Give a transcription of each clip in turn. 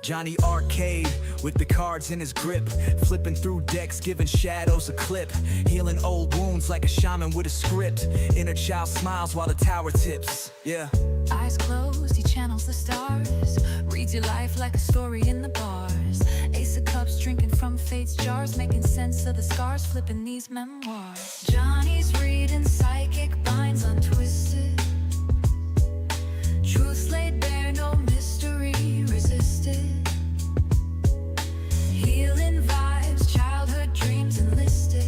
Jonny Arkade with the cards in his grip, flipping through decks, giving shadows a clip, healing old wounds like a shaman with a script. Inner child smiles while the tower tips. Yeah. Eyes closed, he channels the stars, reads your life like a story in the bars. Ace of cups, drinking from fate's jars, making sense of the scars, flipping these memoirs. Johnny's reading psychic binds untwisted, truths laid bare, no mystery resisted. Healing vibes, childhood dreams enlisted.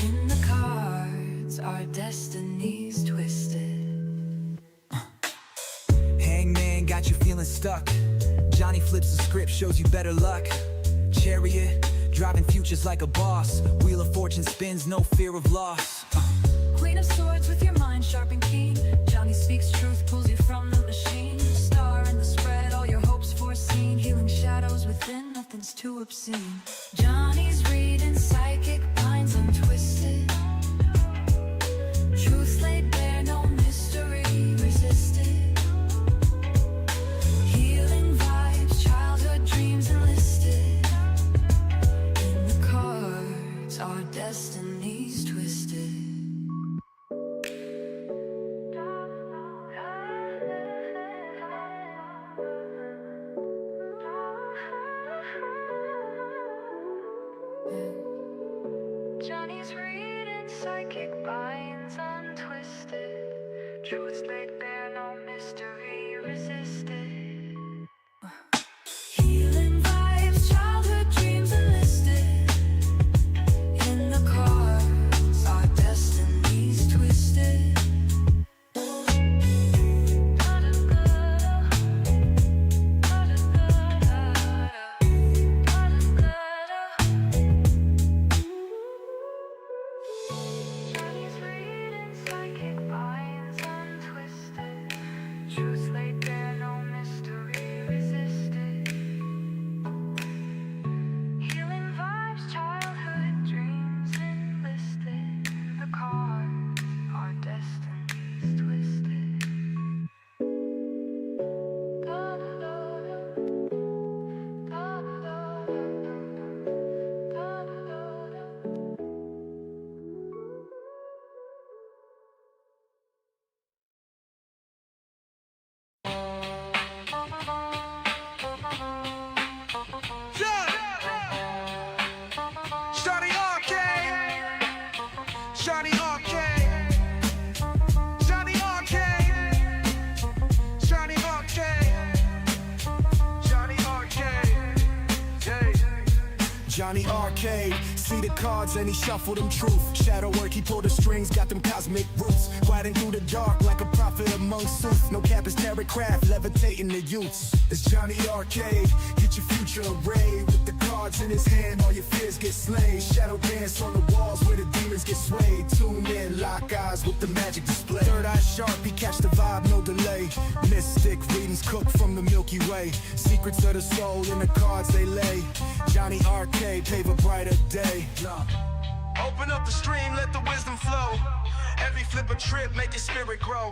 In the cards, our destinies twisted. Hangman got you feeling stuck. Jonny flips the script, shows you better luck. Chariot, driving futures like a boss. Wheel of fortune spins, no fear of loss. Queen of swords with your mind sharp and keen. Jonny speaks truth, pulls you from the machine. Star in the spread, all your hopes foreseen. Healing shadows within, nothing's too obscene. Johnny's reading psychic binds untwisted, truth laid bare, no mystery resisted. Healing vibes, childhood dreams enlisted. In the cards, our destinies twisted. Johnny's reading psychic binds untwisted, truths laid bare, no mystery resisted. Healing vibes, childhood dreams enlisted. In the cards, our destinies twisted. Johnny's reading psychic binds untwisted, truths laid bare, no mystery resisted. Healing vibes, childhood dreams enlisted. The cards, our destinies twisted. Jonny Arkade, Jonny Arkade, Jonny Arkade, Jonny Arkade, Jonny Arkade, yeah. Jonny Arkade, see the cards and he shuffled them truth. Shadow work, he pulled the strings, got them cosmic roots. Riding through the dark like a prophet among suits. No cap is tarot craft, levitating the youths. It's Jonny Arkade, get your future arrayed. With the cards in his hand, all your fears get slain. Shadow dance on the walls where the demons get swayed. Tune in, lock eyes with the magic display. Third eye sharp, he catch the vibe, no delay. Mystic readings cooked from the Milky Way. Secrets of the soul in the cards they lay. Jonny Arkade, pave a brighter day. Open up the stream, let the wisdom flow. Every flip a trip, make your spirit grow.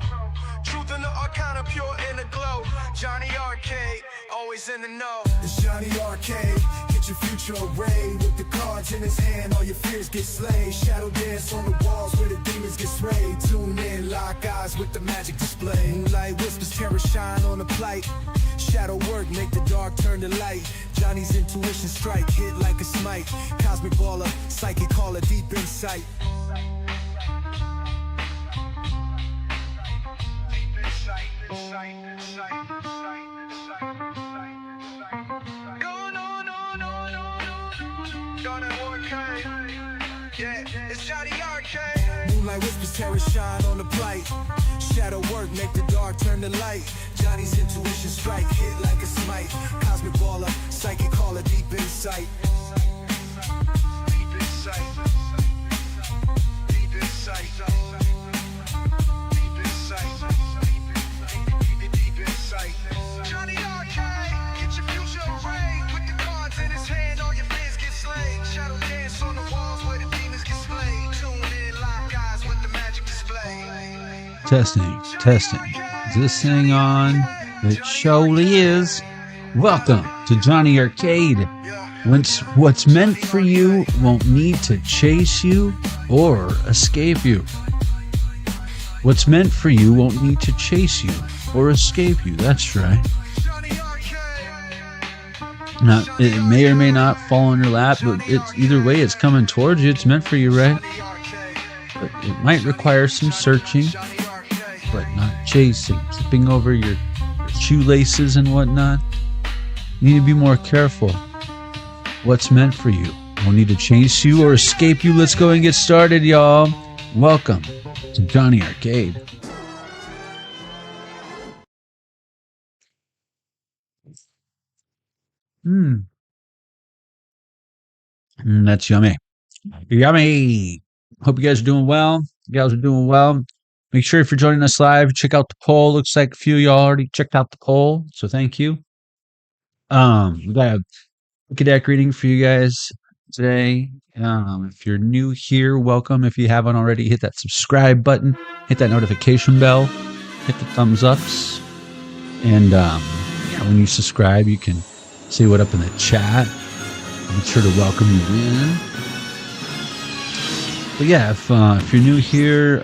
Truth in the arcana, pure in the glow. Jonny Arkade, always in the know. It's Jonny Arkade, get your future arrayed. With the cards in his hand, all your fears get slain. Shadow dance on the walls where the demons get swayed. Tune in, lock eyes with the magic display. Moonlight whispers, terror shine on the plight. Shadow work, make the dark turn to light. Johnny's intuition strike, hit like a smite. Cosmic baller, psychic caller, deep insight. Yeah, it's Jonny Arkade. Moonlight whispers, terror shine on the plight. Shadow work, make the dark turn to light. Johnny's intuition strike, hit like a smite. Cosmic baller, psychic caller, deep insight. Deep insight. Deep insight. Deep insight. Deep insight. Jonny Arkade, get your future arrayed. With the cards in his hand, all your fears get slain. Shadow dance on the walls where the demons get slayed. Tune in, lock eyes with the magic display. Testing. Is this thing on? It surely is. Welcome to Jonny Arkade. What's meant for you won't need to chase you or escape you. What's meant for you won't need to chase you or escape you. That's right. Now, it may or may not fall on your lap, but it's either way, it's coming towards you. It's meant for you, right? But it might require some searching, but not chasing, tripping over your shoelaces and whatnot. You need to be more careful. What's meant for you won't need to chase you or escape you. Let's go and get started, y'all. Welcome to Jonny Arkade. That's yummy. Yummy. Hope you guys are doing well. You guys are doing well. Make sure if you're joining us live, check out the poll. Looks like a few of y'all already checked out the poll, so thank you. We got a deck reading for you guys today. If you're new here, welcome. If you haven't already, hit that subscribe button, hit that notification bell, hit the thumbs ups, and when you subscribe, you can say what up in the chat. I'm sure to welcome you in. But yeah, if you're new here,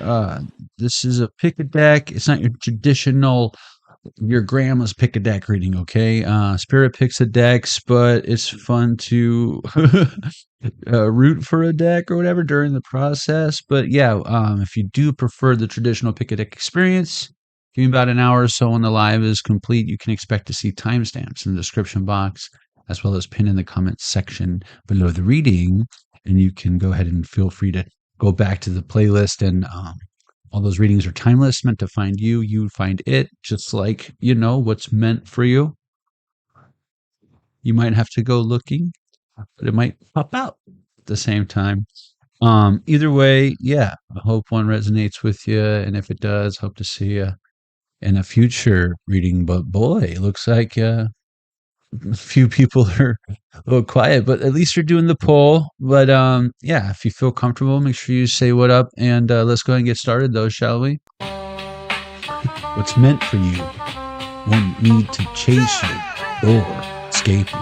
this is a pick a deck. It's not your traditional, your grandma's pick a deck reading, okay? Spirit picks a decks, but it's fun to root for a deck or whatever during the process. But yeah, if you do prefer the traditional pick a deck experience, give me about an hour or so when the live is complete. You can expect to see timestamps in the description box, as well as pinned in the comments section below the reading. And you can go ahead and feel free to go back to the playlist, and all those readings are timeless, meant to find you. You find it, just like, you know, what's meant for you. You might have to go looking, but it might pop out at the same time. Either way, yeah, I hope one resonates with you. And if it does, hope to see you in a future reading. But boy, it looks like a few people are a little quiet, but at least you're doing the poll. But yeah, if you feel comfortable, make sure you say what up, and let's go ahead and get started though, shall we? What's meant for you won't need to chase you or escape you.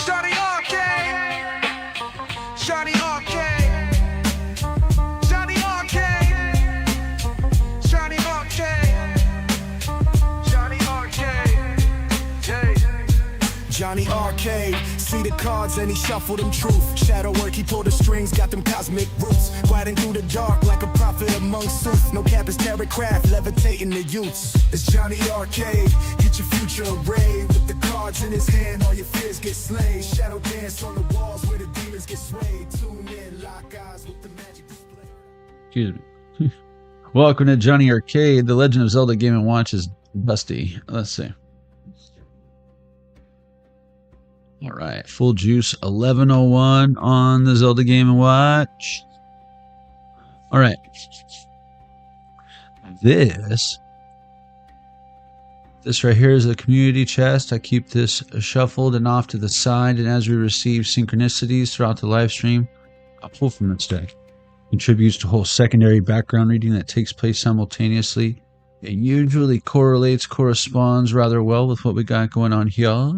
Johnny Arkade. Johnny Arkade. Johnny Arkade. Johnny Arkade. Johnny Arkade. Johnny Arkade, see the cards and he shuffled them truth. Shadow work, he pulled the strings, got them cosmic roots. Gliding through the dark like a prophet among suits. No cap is terror craft, levitating the youths. It's Johnny Arkade, get your future arrayed. With the cards in his hand, all your fears get slain. Shadow dance on the walls where the demons get swayed. Tune in, lock eyes with the magic display. Excuse me. Welcome to Jonny Arkade. The Legend of Zelda Game & Watch is busty. Let's see. All right, full juice 1101 on the Zelda Game & Watch. All right. This right here is a community chest. I keep this shuffled and off to the side, and as we receive synchronicities throughout the live stream, I'll pull from this deck. Contributes to a whole secondary background reading that takes place simultaneously. It usually corresponds rather well with what we got going on here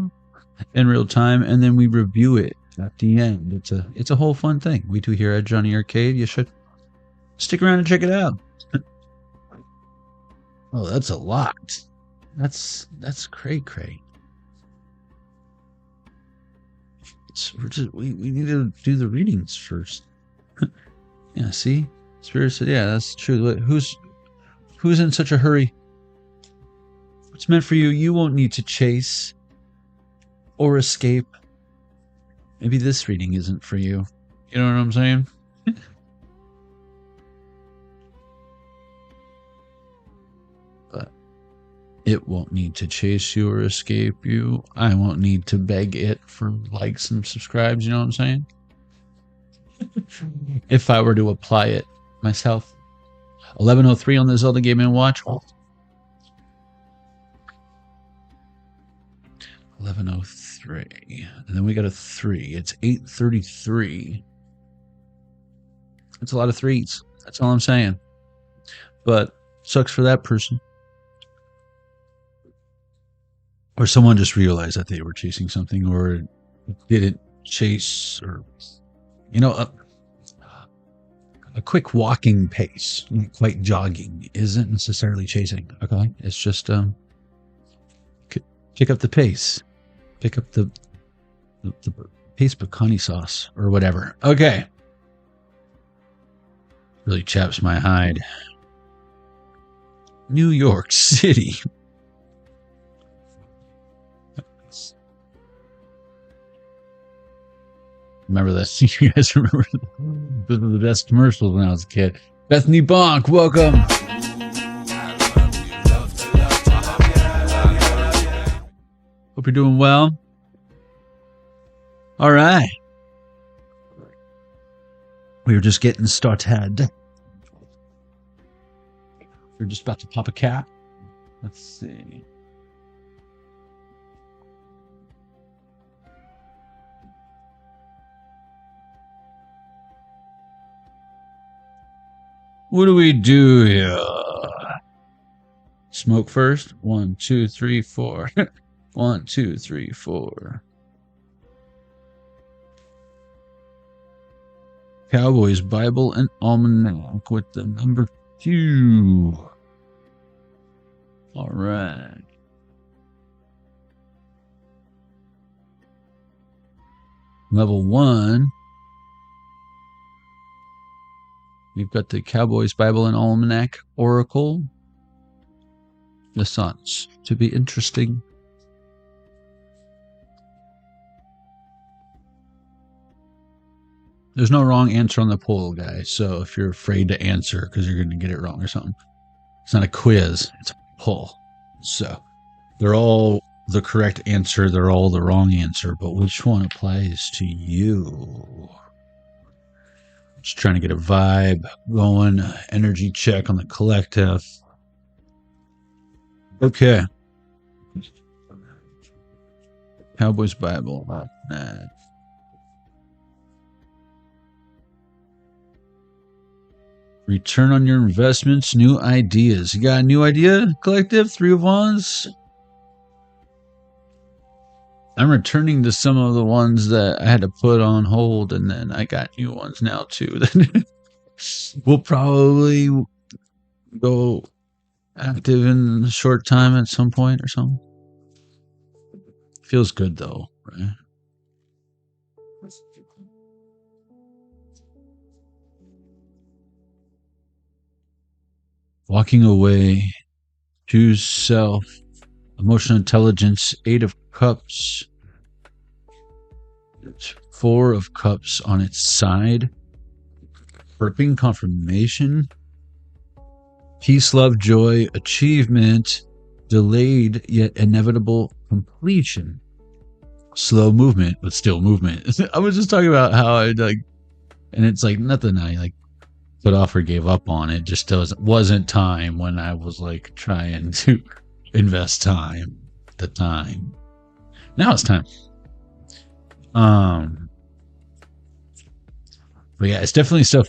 in real time, and then we review it at the end. It's a whole fun thing we do here at Jonny Arkade. You should stick around and check it out. Oh, that's a lot. That's cray. We need to do the readings first. Yeah, see, Spirit said, yeah, that's true. Who's in such a hurry? What's meant for you, you won't need to chase or escape. Maybe this reading isn't for you. You know what I'm saying? But it won't need to chase you or escape you. I won't need to beg it for likes and subscribes. You know what I'm saying? If I were to apply it myself. 1103 on the Zelda Game & Watch. 1103. And then we got a 3. It's 833. It's a lot of threes. That's all I'm saying. But sucks for that person. or someone just realized that they were chasing something, or didn't chase, or a quick walking pace, not quite jogging, isn't necessarily chasing. Okay, it's just pick up the pace, pick up the pace pecani sauce or whatever. Okay, really chaps my hide. New York City. Remember this? You guys remember? Those were the best commercials when I was a kid. Bethany Bonk, welcome. Hope you're doing well. All right. We were just getting started. We're just about to pop a cap. Let's see. What do we do here? Smoke first. 1, 2, 3, 4. 1, 2, 3, 4. Cowboys Bible and Almanac with the number 2. All right. Level 1. We've got the Cowboys Bible and Almanac Oracle. The Suns. To be interesting. There's no wrong answer on the poll, guys. So if you're afraid to answer because you're going to get it wrong or something, it's not a quiz. It's a poll. So they're all the correct answer. They're all the wrong answer. But which one applies to you? Just trying to get a vibe going. Energy check on the collective. Okay. Cowboys Bible. Nah. Return on your investments, new ideas. You got a new idea, collective? 3 of Wands? I'm returning to some of the ones that I had to put on hold, and then I got new ones now, too. We'll probably go active in a short time at some point or something. Feels good, though, right? Walking away, choose self, emotional intelligence, 8 of Cups, 4 of Cups on its side, burping confirmation, peace, love, joy, achievement, delayed yet inevitable completion, slow movement but still movement. I was just talking about how I and it's like nothing I put off or gave up on. It just wasn't time when I was trying to invest time at the time. Now it's time. But yeah, it's definitely stuff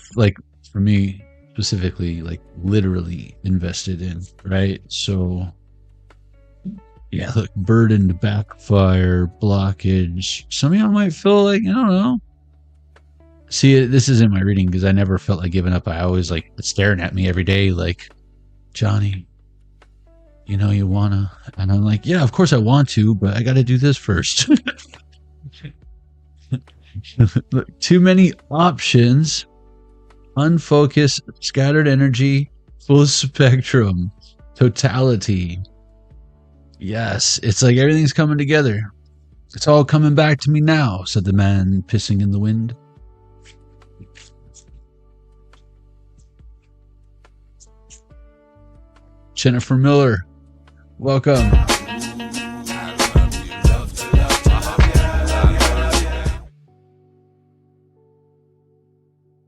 for me specifically, literally invested in, right? So yeah, look, burden, backfire, blockage. Some of y'all might feel I don't know. See, this isn't my reading because I never felt like giving up. I always it's staring at me every day, Johnny, you wanna, and I'm yeah, of course I want to, but I got to do this first. Look, too many options, unfocused, scattered energy, full spectrum, totality. Yes, it's everything's coming together. It's all coming back to me now, said the man pissing in the wind. Jennifer Miller, welcome. I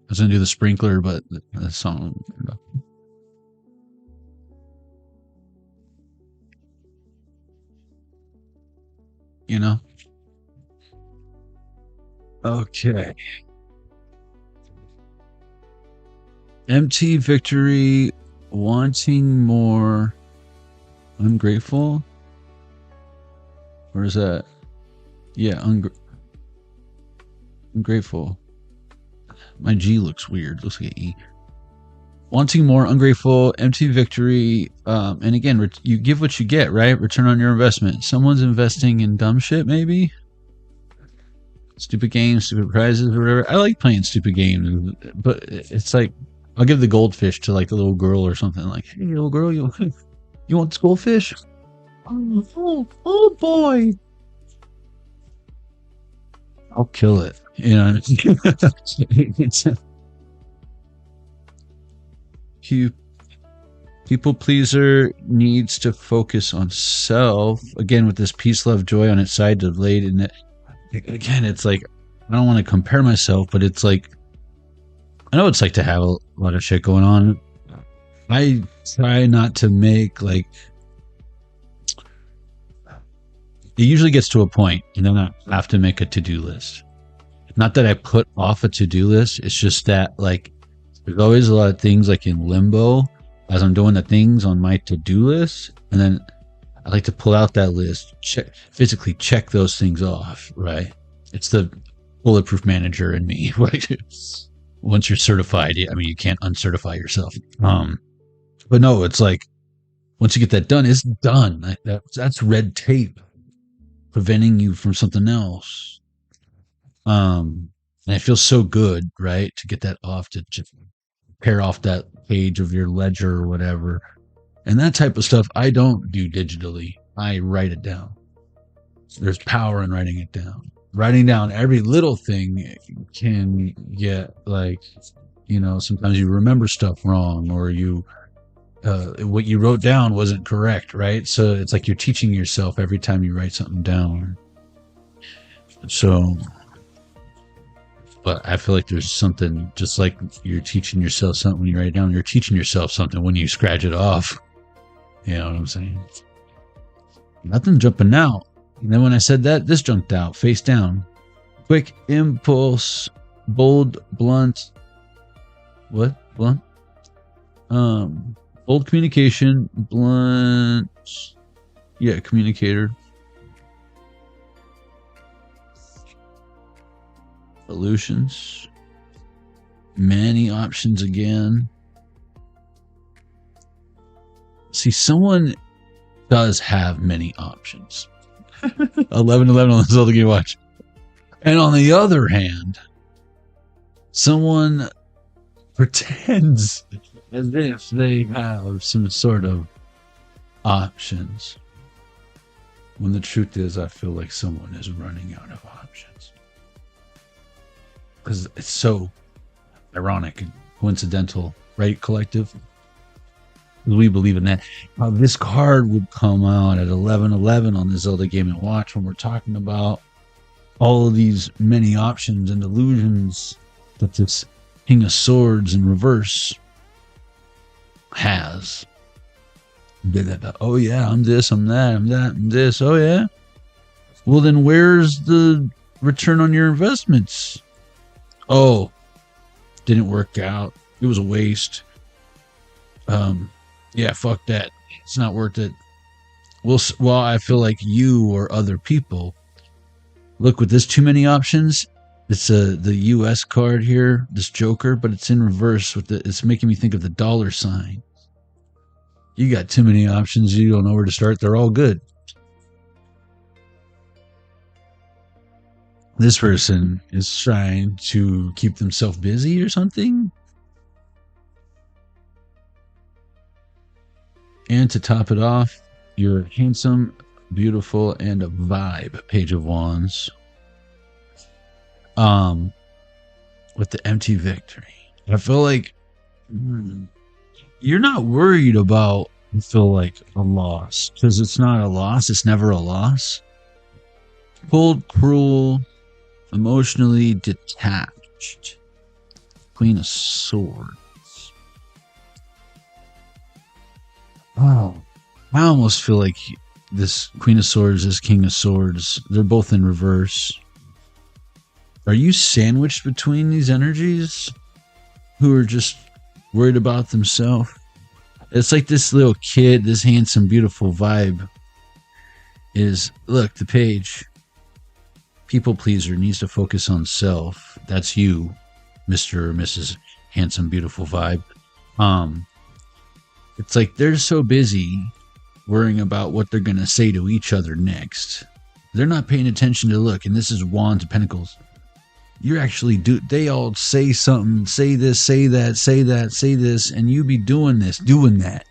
was going to do the sprinkler, but the song. Okay. Empty victory. Wanting more, ungrateful. Or is that? Yeah, ungrateful. My G looks weird. Looks like an E. Wanting more, ungrateful, empty victory. And again, you give what you get, right? Return on your investment. Someone's investing in dumb shit, maybe? Stupid games, stupid prizes, or whatever. I like playing stupid games, but it's like, I'll give the goldfish to like a little girl or something. Like, hey, little girl, you want this goldfish? Oh boy. I'll kill it. You know, people pleaser needs to focus on self. Again, with this peace, love, joy on its side of late. And again, it's like, I don't want to compare myself, but it's like, I know it's like to have a lot of shit going on. I try not to make like, it usually gets to a point and then I have to make a to-do list. Not that I put off a to-do list. It's just that like, there's always a lot of things like in limbo as I'm doing the things on my to-do list. And then I like to pull out that list, physically check those things off, right? It's the bulletproof manager in me. Once you're certified, I mean, you can't uncertify yourself. But no, it's like, once you get that done, it's done. That's red tape preventing you from something else. And it feels so good, right? To get that off, to just pair off that page of your ledger or whatever. And that type of stuff, I don't do digitally. I write it down. There's power in writing it down. Writing down every little thing can get like, you know, sometimes you remember stuff wrong, or you, what you wrote down wasn't correct, right? So it's like you're teaching yourself every time you write something down. So, but I feel like there's something, just like you're teaching yourself something when you write it down, you're teaching yourself something when you scratch it off. You know what I'm saying? Nothing jumping out. And then when I said that, this jumped out, face down. Quick impulse, bold, blunt. What? Blunt? Bold communication, blunt. Yeah, communicator. Solutions. Many options again. See, someone does have many options. 11-11 on this other game watch. And on the other hand, someone pretends as if they have some sort of options, when the truth is, I feel like someone is running out of options. Because it's so ironic and coincidental, right, collective? We believe in that. How this card would come out at 11-11 on the Zelda Game & Watch when we're talking about all of these many options and illusions that this King of Swords in reverse has. Oh yeah, I'm this, I'm that, I'm that, I'm this. Oh yeah? Well then where's the return on your investments? Oh, didn't work out. It was a waste. Yeah, fuck that. It's not worth it. Well, I feel like you or other people look with this too many options. It's the US card here, this Joker, but it's in reverse with it's making me think of the dollar sign. You got too many options. You don't know where to start. They're all good. This person is trying to keep themselves busy or something. And to top it off, you're handsome, beautiful, and a vibe, Page of Wands. With the empty victory. I feel like you're not worried about, I feel like, a loss. Because it's not a loss. It's never a loss. Cold, cruel, emotionally detached. Queen of Swords. Wow. I almost feel like this Queen of Swords, this King of Swords, they're both in reverse. Are you sandwiched between these energies who are just worried about themselves? It's like this little kid, this handsome, beautiful vibe. is, look, the page. People pleaser needs to focus on self. That's you, Mr. or Mrs. Handsome, Beautiful Vibe. It's like they're so busy worrying about what they're going to say to each other next. They're not paying attention to, look, and this is Wands of Pentacles. You're actually they all say something, say this, say that, say that, say this, and you be doing this, doing that.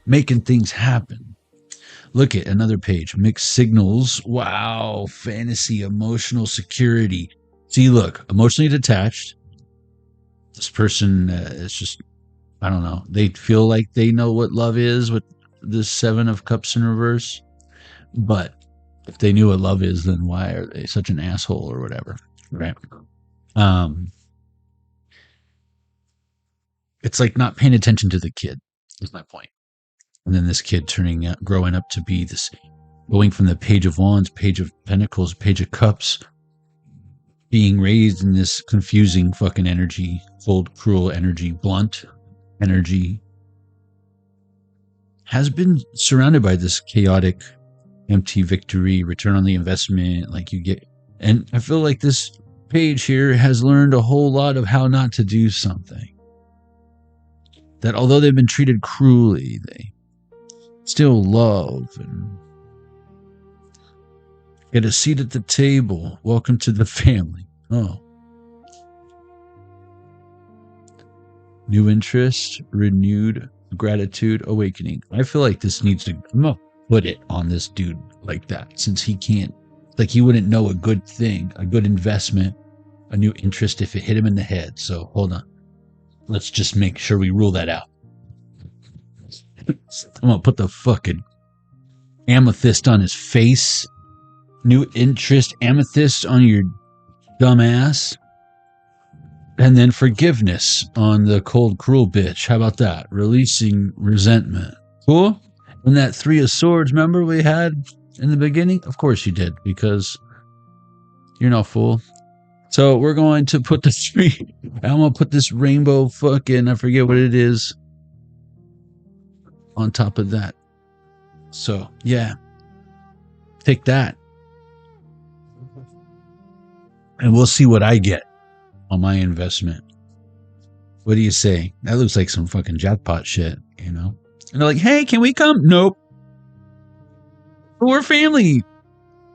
Making things happen. Look at another page, mixed signals. Wow, fantasy, emotional security. See, look, emotionally detached. This person is just, I don't know. They feel like they know what love is with the 7 of Cups in reverse. But if they knew what love is, then why are they such an asshole or whatever? Right. It's like not paying attention to the kid, is my point. And then this kid growing up to be this, going from the Page of Wands, Page of Pentacles, Page of Cups, being raised in this confusing fucking energy, cold, cruel energy, blunt energy, has been surrounded by this chaotic, empty victory, return on the investment, like you get. And I feel like this page here has learned a whole lot of how not to do something. That although they've been treated cruelly, they still love and get a seat at the table. Welcome to the family. Oh. New interest, renewed gratitude, awakening. I feel like this needs to, I'm gonna put it on this dude like that, since he can't, like he wouldn't know a good thing, a good investment, a new interest if it hit him in the head. So hold on. Let's just make sure we rule that out. I'm gonna put the fucking amethyst on his face. New interest, amethyst on your dumb ass. And then forgiveness on the cold, cruel bitch. How about that? Releasing resentment. Cool? And that 3 of Swords, remember we had in the beginning? Of course you did, because you're no fool. So we're going to put the 3. I'm going to put this rainbow fucking, I forget what it is, on top of that. So, yeah. Take that. And we'll see what I get on my investment. What do you say? That looks like some fucking jackpot shit, you know? And they're like, hey, can we come? Nope. We're family.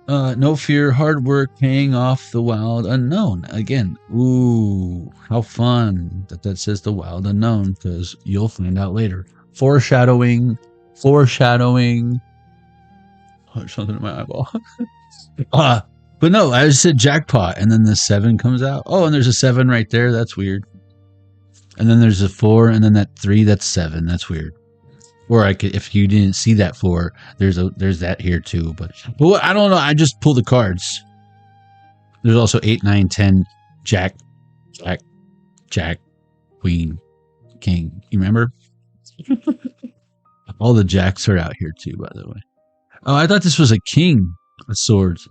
No fear, hard work, paying off the wild unknown. Again, ooh, how fun that says the wild unknown, because you'll find out later. Foreshadowing. Oh, something in my eyeball. But no, I just said jackpot, and then the 7 comes out. Oh, and there's a 7 right there. That's weird. And then there's a 4, and then that 3. That's 7. That's weird. Or I could, if you didn't see that 4, there's that here too. But I don't know. I just pull the cards. There's also 8, 9, 10, Jack, Queen, King. You remember? All the jacks are out here too, by the way. Oh, I thought this was a King of Swords.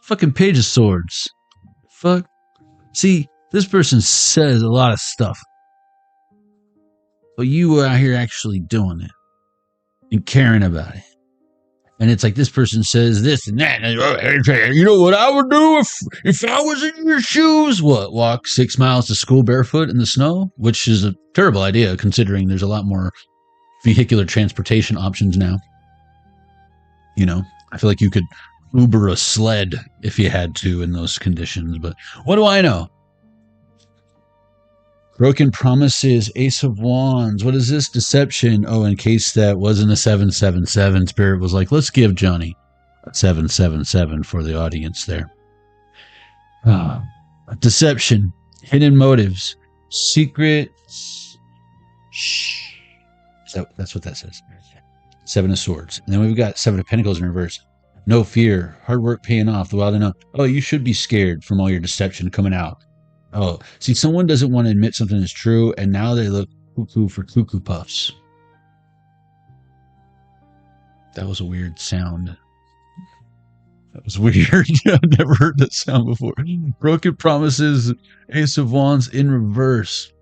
Fucking Page of Swords. Fuck. See, this person says a lot of stuff. But you were out here actually doing it. And caring about it. And it's like this person says this and that. And, you know what I would do if I was in your shoes? What? Walk 6 miles to school barefoot in the snow? Which is a terrible idea, considering there's a lot more vehicular transportation options now. You know, I feel like you could Uber a sled if you had to in those conditions, but what do I know? Broken promises, Ace of Wands. What is this? Deception. Oh, in case that wasn't a 777, Spirit was like, let's give Jonny a 777 for the audience there. Deception, hidden motives, secrets. Shh. That's what that says. 7 of Swords. And then we've got 7 of Pentacles in reverse. No fear, hard work paying off, the wild unknown. Oh, you should be scared from all your deception coming out. Oh, see, someone doesn't want to admit something is true, and now they look cuckoo for cuckoo puffs. That was a weird sound. That was weird. I've never heard that sound before. Broken promises, Ace of Wands in reverse,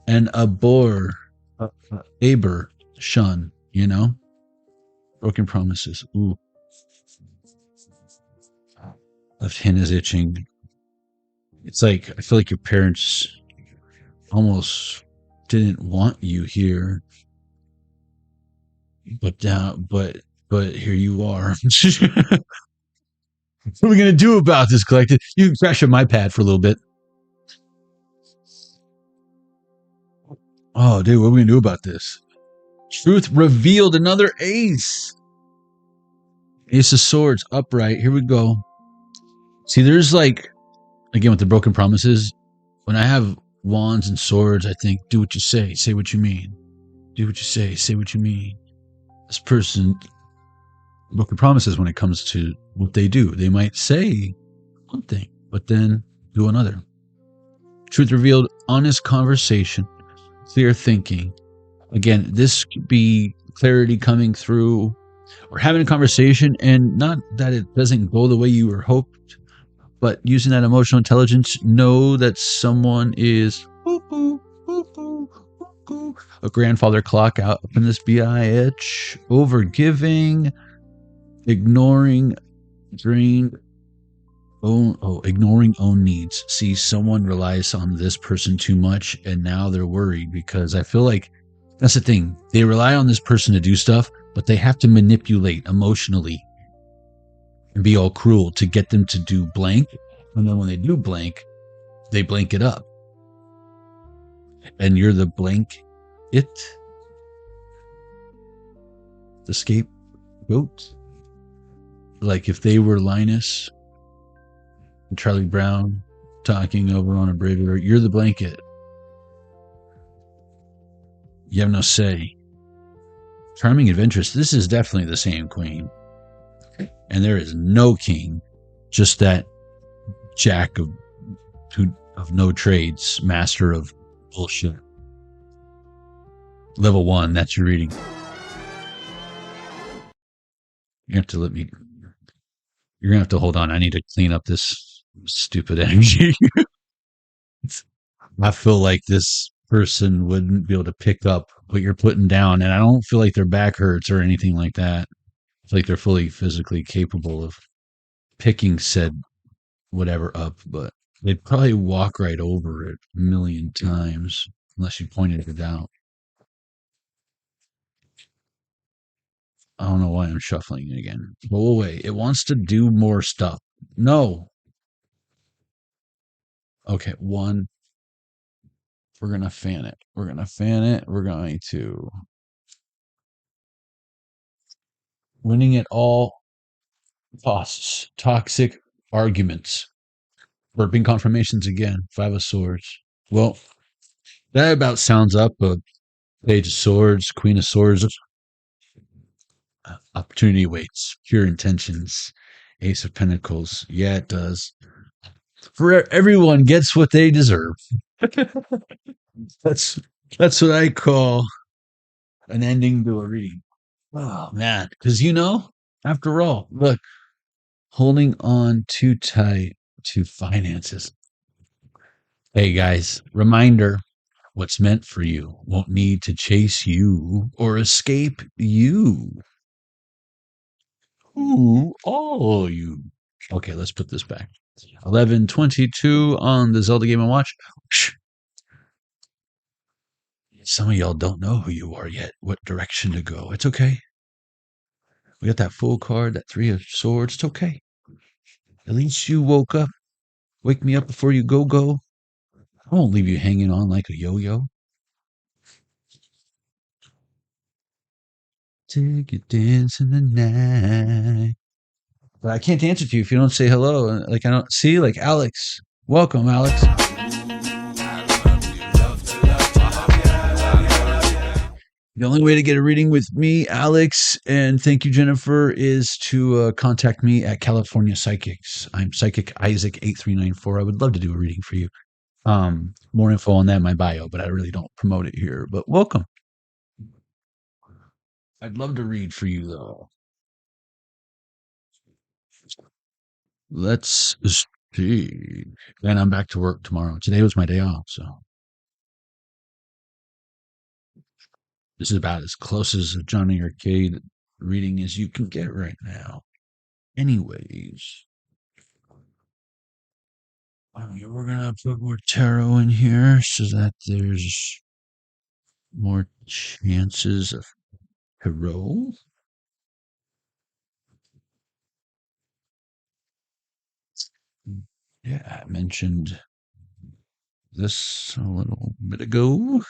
and Aber, shun, you know? Broken promises. Ooh. Left hand is itching. It's like, I feel like your parents almost didn't want you here. But here you are. What are we gonna do about this, Collective? You can crash on my pad for a little bit. Oh, dude, what are we gonna do about this? Truth revealed, another ace. Ace of Swords, upright. Here we go. See, there's like, again, with the broken promises, when I have wands and swords, I think, do what you say what you mean. Do what you say what you mean. This person, broken promises when it comes to what they do. They might say one thing, but then do another. Truth revealed, honest conversation, clear thinking. Again, this could be clarity coming through or having a conversation, and not that it doesn't go the way you were hoped, but using that emotional intelligence, know that someone is a grandfather clock out up in this bitch, overgiving, ignoring, drained, ignoring own needs. See, someone relies on this person too much, and now they're worried because I feel like that's the thing. They rely on this person to do stuff, but they have to manipulate emotionally and be all cruel to get them to do blank. And then when they do blank, they blank it up. And you're the blank it. The scapegoat. Like if they were Linus and Charlie Brown talking over on a bridge, you're the blanket. You have no say. Charming adventurous. This is definitely the same queen. And there is no king. Just that jack of no trades. Master of bullshit. Level 1. That's your reading. You have to let me... You're going to have to hold on. I need to clean up this stupid energy. I feel like this person wouldn't be able to pick up what you're putting down, and I don't feel like their back hurts or anything like that. I feel like they're fully physically capable of picking said whatever up, but they'd probably walk right over it a million times unless you pointed it out. I don't know why I'm shuffling it again. Go away. It wants to do more stuff. No. Okay, 1. We're going to fan it. We're going to fan it. We're going to... Winning at all costs. Toxic arguments. Burping confirmations again. 5 of Swords. Well, that about sounds up a Page of Swords, Queen of Swords. Opportunity waits. Pure intentions. Ace of Pentacles. Yeah, it does. For everyone gets what they deserve. That's what I call an ending to a reading. Oh man, because after all, look, holding on too tight to finances. Hey guys, reminder: what's meant for you won't need to chase you or escape you. Who are you? Okay, let's put this back. 11:22 on the Zelda Game & Watch. Some of y'all don't know who you are yet, what direction to go. It's okay. We got that full card, that 3 of Swords. It's okay. At least you woke up. Wake me up before you go. I won't leave you hanging on like a yo-yo. Take you dancing the night. But I can't dance with you if you don't say hello. Like I don't see, like Alex. Welcome, Alex. The only way to get a reading with me, Alex, and thank you, Jennifer, is to contact me at California Psychics. I'm Psychic Isaac 8394. I would love to do a reading for you. More info on that in my bio, but I really don't promote it here. But welcome. I'd love to read for you, though. Let's see. And I'm back to work tomorrow. Today was my day off, so. This is about as close as Jonny Arkade reading as you can get right now. Anyways, we're gonna put more tarot in here so that there's more chances of tarot. Yeah, I mentioned this a little bit ago.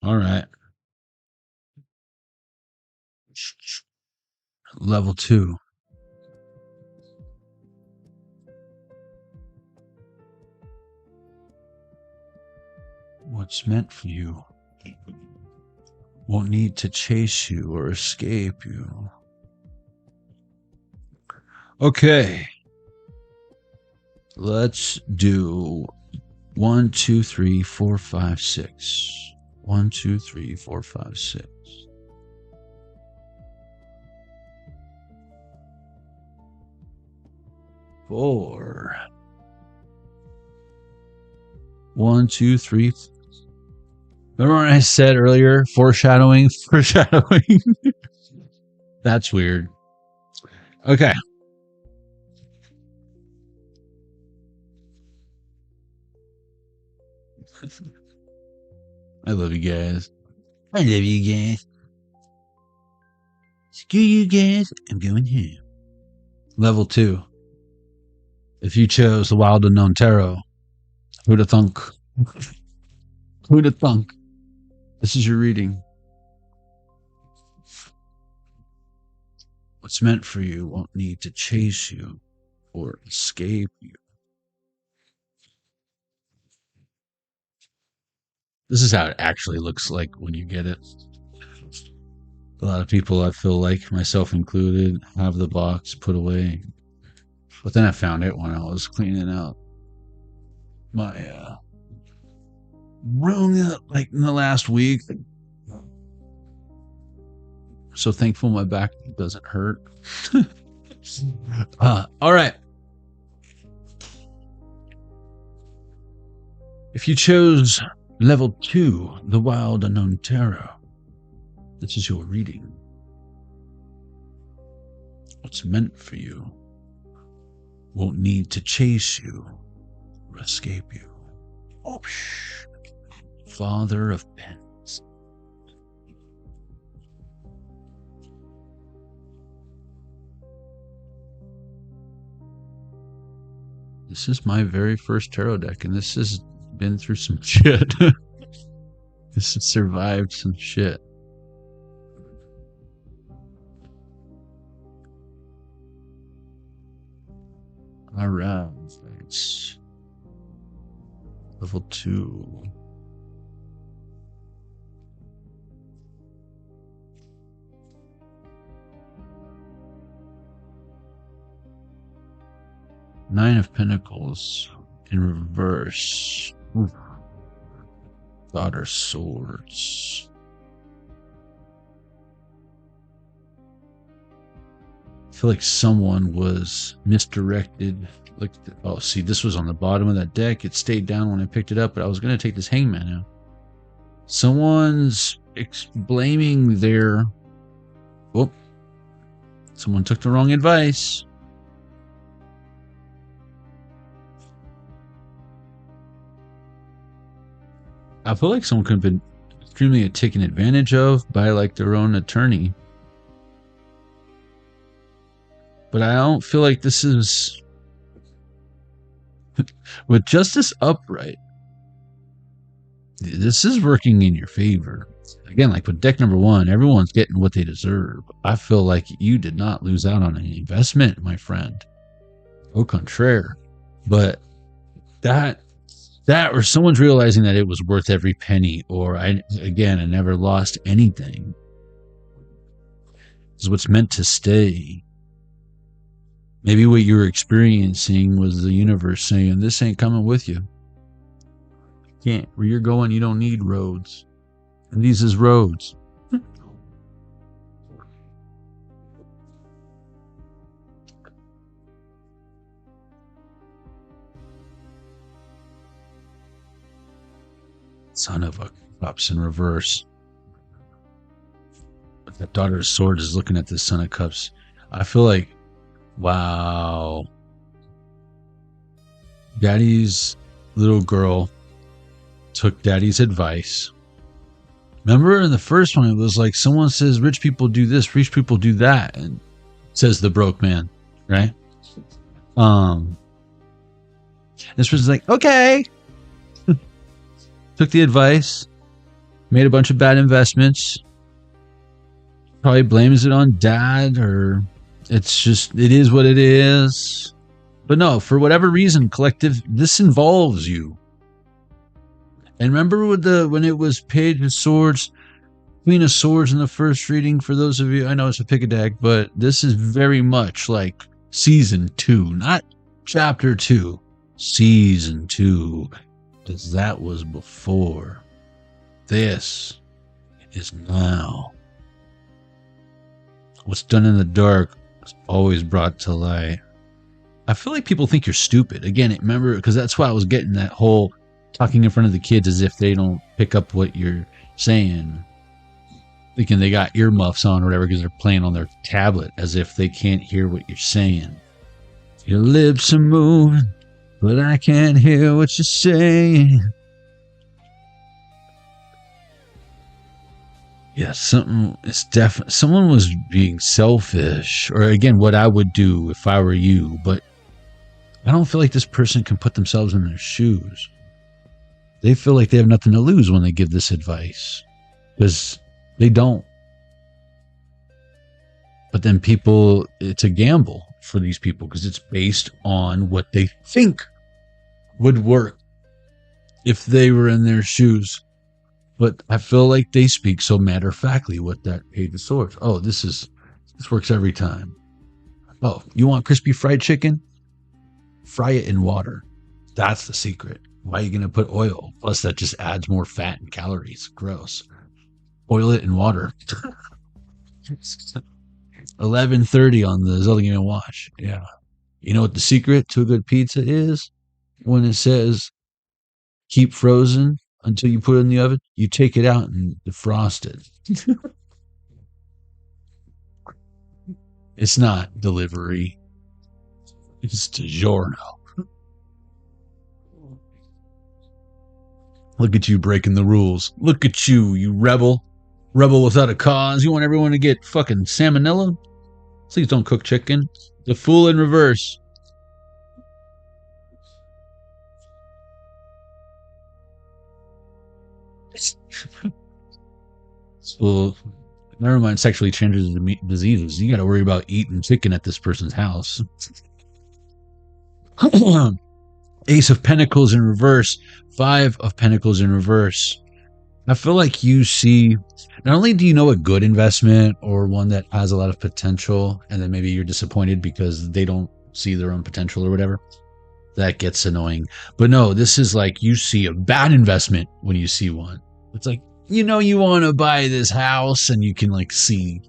All right. Level 2. What's meant for you won't need to chase you or escape you. Okay. Let's do 1, 2, 3, 4, 5, 6. 1, 2, 3, 4, 5, 6. 4. 1, 2, 3. Remember when I said earlier, foreshadowing? Foreshadowing. That's weird. Okay. I love you guys. I love you guys. Screw you guys. I'm going home. Level 2. If you chose the Wild Unknown Tarot, who'da thunk? Who'da thunk? This is your reading. What's meant for you won't need to chase you or escape you. This is how it actually looks like when you get it. A lot of people, I feel like, myself included, have the box put away. But then I found it when I was cleaning out my room like in the last week. So thankful my back doesn't hurt. All right. If you chose level 2, the Wild Unknown Tarot, this is your reading. What's meant for you won't need to chase you or escape you. Oh, Father of Pens. This is my very first tarot deck, and this has been through some shit. This has survived some shit. All right, it's level 2. Nine of Pentacles in reverse. Oof. Daughter Swords. I feel like someone was misdirected. Look, oh, see, this was on the bottom of that deck. It stayed down when I picked it up, but I was going to take this Hangman out. Someone's blaming their... Oh, someone took the wrong advice. I feel like someone could have been extremely taken advantage of by like their own attorney. But I don't feel like this is... With Justice upright, this is working in your favor. Again, like with deck number 1, everyone's getting what they deserve. I feel like you did not lose out on an investment, my friend. Au contraire. But that or someone's realizing that it was worth every penny, or I never lost anything. This is what's meant to stay. Maybe what you were experiencing was the universe saying, this ain't coming with you. You can't. Where you're going, you don't need roads. And these is roads. Son of a cups in reverse. But that daughter's sword is looking at this son of cups. I feel like, wow. Daddy's little girl took daddy's advice. Remember in the first one, it was like someone says rich people do this, rich people do that, and says the broke man, right? This was like, okay. Took the advice, made a bunch of bad investments, probably blames it on dad, or it's just, it is what it is. But no, for whatever reason, collective, this involves you. And remember with when it was Page of Swords, Queen of Swords in the first reading, for those of you, I know it's a pick a deck, but this is very much like season 2, not chapter 2, season 2, because that was before. This is now. What's done in the dark is always brought to light. I feel like people think you're stupid. Again, remember, because that's why I was getting that whole talking in front of the kids as if they don't pick up what you're saying. Thinking they got earmuffs on or whatever because they're playing on their tablet as if they can't hear what you're saying. Your lips are moving, but I can't hear what you're saying. Yeah, someone was being selfish, or again, what I would do if I were you, but I don't feel like this person can put themselves in their shoes. They feel like they have nothing to lose when they give this advice, because they don't. But then people, it's a gamble for these people because it's based on what they think would work if they were in their shoes. But I feel like they speak so matter-of-factly with that Page of Swords. Oh, this works every time. Oh, you want crispy fried chicken? Fry it in water. That's the secret. Why are you going to put oil? Plus, that just adds more fat and calories. Gross. Oil it in water. 11:30 on the Zelda Game & Watch. Yeah. You know what the secret to a good pizza is? When it says, keep frozen until you put it in the oven, you take it out and defrost it. It's not delivery. It's DiGiorno. Look at you breaking the rules. Look at you, you rebel. Rebel without a cause. You want everyone to get fucking salmonella? Please don't cook chicken. The fool in reverse. So, never mind sexually transmitted diseases. You got to worry about eating chicken at this person's house. Ace of Pentacles in reverse. 5 of Pentacles in reverse. I feel like you see, not only do you know a good investment or one that has a lot of potential, and then maybe you're disappointed because they don't see their own potential or whatever. That gets annoying. But no, this is like you see a bad investment when you see one. It's like, you know, you want to buy this house and you can like see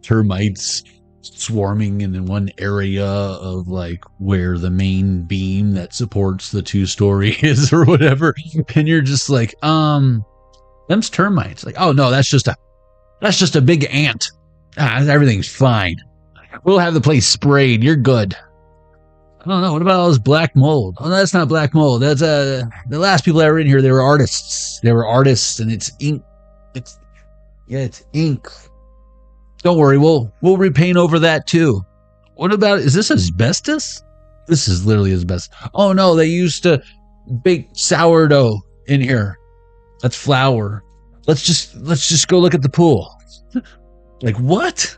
termites swarming in one area of like where the main beam that supports the 2-story is or whatever, and you're just like, them's termites. Like, oh no, that's just a big ant. Everything's fine. We'll have the place sprayed. You're good. I don't know. What about all this black mold? Oh, no, that's not black mold. That's the last people that were in here. They were artists. And it's ink. It's ink. Don't worry, we'll repaint over that too. What about, is this asbestos? This is literally asbestos. Oh no, they used to bake sourdough in here. That's flour. Let's just go look at the pool. Like, what?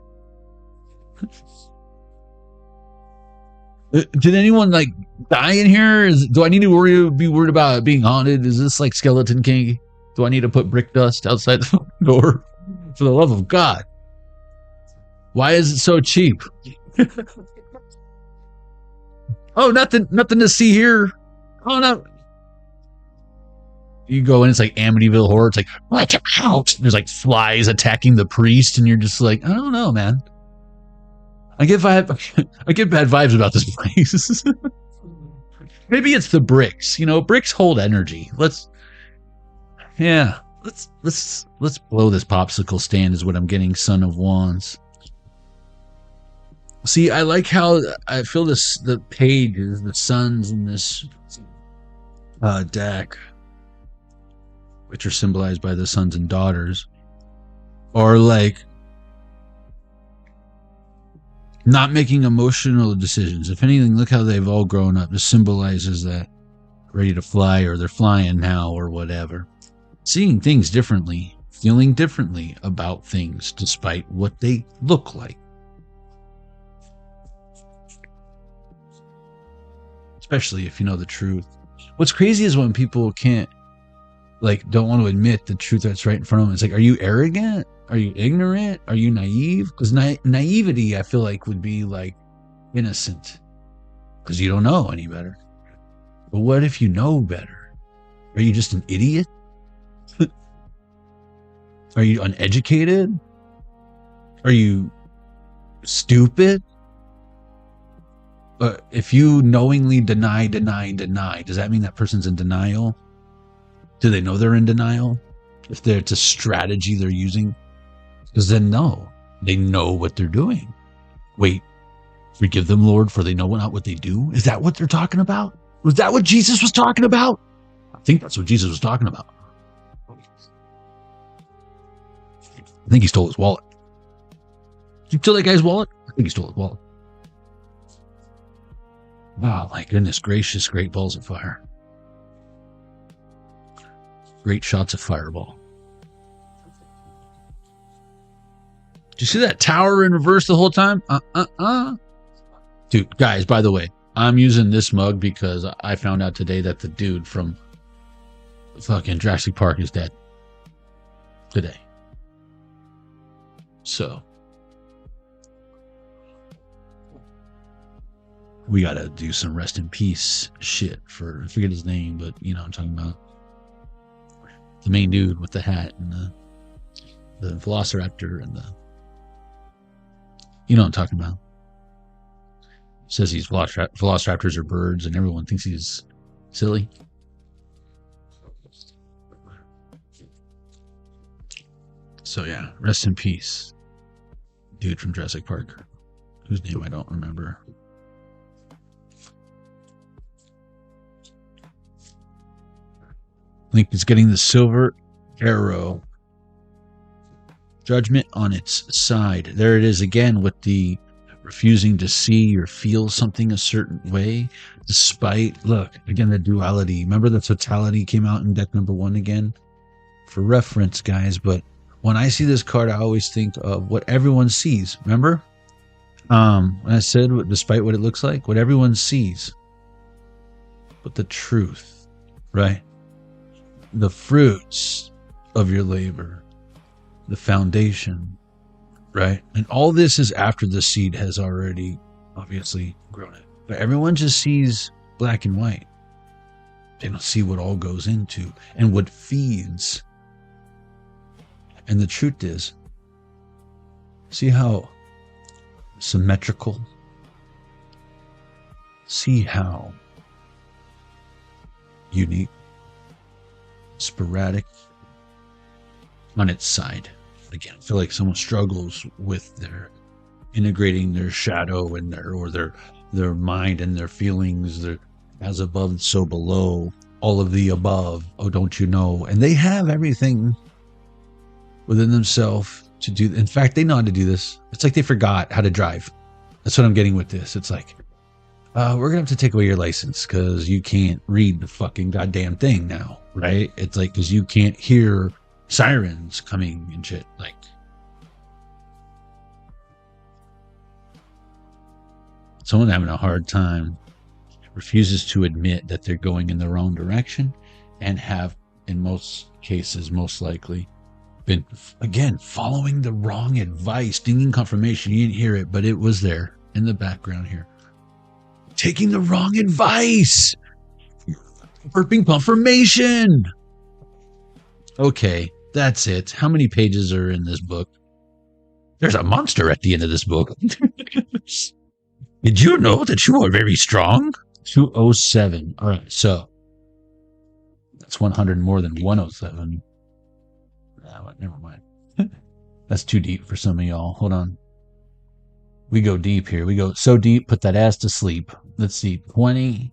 Did anyone like die in here? Do I need to be worried about being haunted? Is this like Skeleton King? Do I need to put brick dust outside the door? For the love of God. Why is it so cheap? Oh, nothing to see here. Oh no. You go in, it's like Amityville Horror. It's like, watch out. There's like flies attacking the priest, and you're just like, I don't know, man. I get bad vibes about this place. Maybe it's the bricks. You know, bricks hold energy. Yeah. Let's blow this popsicle stand is what I'm getting, Son of Wands. See, I like how I feel the pages, the suns in this deck, which are symbolized by the sons and daughters, are like not making emotional decisions. If anything, look how they've all grown up. This symbolizes that ready to fly, or they're flying now, or whatever. Seeing things differently, feeling differently about things despite what they look like. Especially if you know the truth. What's crazy is when people don't want to admit the truth that's right in front of them. It's like, are you arrogant? Are you ignorant? Are you naive? Because naivety, I feel like, would be like innocent. Because you don't know any better. But what if you know better? Are you just an idiot? Are you uneducated? Are you stupid? If you knowingly deny, does that mean that person's in denial? Do they know they're in denial? If it's a strategy they're using? Because then no, they know what they're doing. Wait, forgive them, Lord, for they know not what they do? Is that what they're talking about? Was that what Jesus was talking about? I think that's what Jesus was talking about. I think he stole his wallet. Did you steal that guy's wallet? I think he stole his wallet. Wow, my goodness gracious, great balls of fire. Great shots of fireball. Did you see that tower in reverse the whole time? Dude, guys, by the way, I'm using this mug because I found out today that the dude from fucking Jurassic Park is dead. Today. So we gotta do some rest in peace shit for, I forget his name, but you know what I'm talking about. The main dude with the hat and the velociraptor and you know what I'm talking about. Says these velociraptors are birds and everyone thinks he's silly. So yeah, rest in peace. Dude from Jurassic Park, whose name I don't remember. Link is getting the silver arrow. Judgment on its side. There it is again with the refusing to see or feel something a certain way. Despite, look, again, the duality. Remember the totality came out in deck number 1 again? For reference, guys. But when I see this card, I always think of what everyone sees. Remember? When I said, despite what it looks like, what everyone sees. But the truth, right? The fruits of your labor, the foundation, right? And all this is after the seed has already obviously grown it. But everyone just sees black and white. They don't see what all goes into and what feeds. And the truth is, see how symmetrical? See how unique, sporadic on its side. Again, I feel like someone struggles with their integrating their shadow and their mind and their feelings. They're as above, so below, all of the above. Oh, don't you know? And they have everything within themselves to do. In fact, they know how to do this. It's like they forgot how to drive. That's what I'm getting with this. It's like, we're gonna have to take away your license because you can't read the fucking goddamn thing now, right? It's like, because you can't hear sirens coming and shit. Like, someone having a hard time refuses to admit that they're going in the wrong direction and have, in most cases, most likely been, again, following the wrong advice, dinging confirmation. You didn't hear it, but it was there in the background here. Taking the wrong advice. Burping confirmation. Okay, that's it. How many pages are in this book? There's a monster at the end of this book. Did you know that you are very strong? 207. All right, so that's 100 more than 107. Never mind. That's too deep for some of y'all. Hold on. We go deep here. We go so deep, put that ass to sleep. Let's see. 20.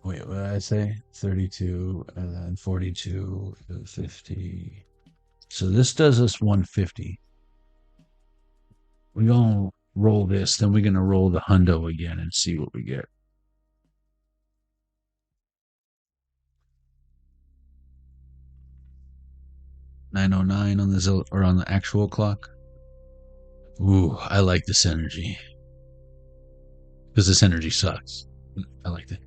Wait, what did I say? 32 and then 42, 50. So this does us 150. We're going to roll this, then we're going to roll the hundo again and see what we get. $909 on the or on the actual clock. Ooh, I like this energy. Because this energy sucks. I like that.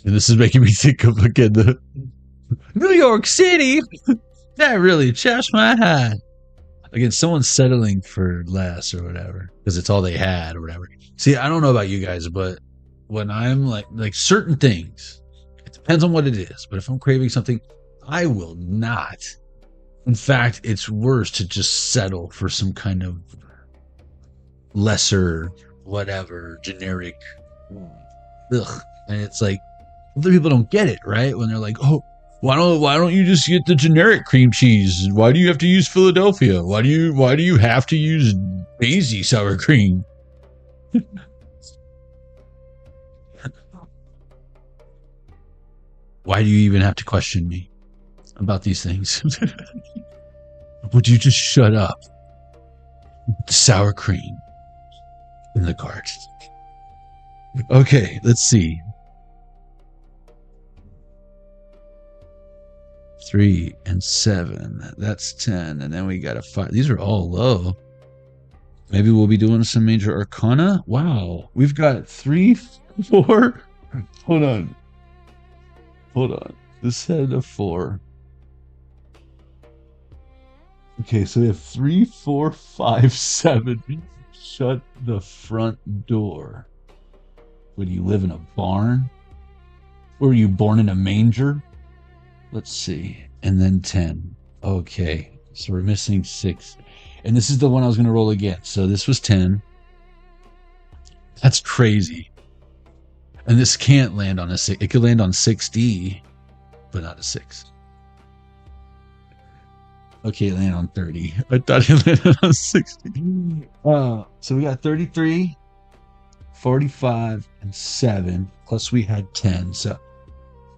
And this is making me think of again the New York City. That really chaps my head. Again, someone's settling for less or whatever because it's all they had or whatever. See, I don't know about you guys, but when I'm like certain things, it depends on what it is. But if I'm craving something, I will not. In fact, it's worse to just settle for some kind of lesser, whatever, generic. Ugh. And it's like, other people don't get it, right? When they're like, oh, why don't you just get the generic cream cheese? Why do you have to use Philadelphia? Why do you have to use Daisy sour cream? Why do you even have to question me about these things? Would you just shut up? Sour cream in the cart. Okay, let's see. 3 and 7. That's 10. And then we got a 5. These are all low. Maybe we'll be doing some major arcana. Wow. We've got 3, 4. Hold on. This had a 4. Okay, so we have 3, 4, 5, 7. Shut the front door. Would you live in a barn? Or were you born in a manger? Let's see. And then 10. Okay. So we're missing 6. And this is the one I was going to roll again. So this was 10. That's crazy. And this can't land on a 6. It could land on 6D, but not a 6. Okay, it landed on 30. I thought it landed on 60. So we got 33, 45, and 7. Plus we had 10. So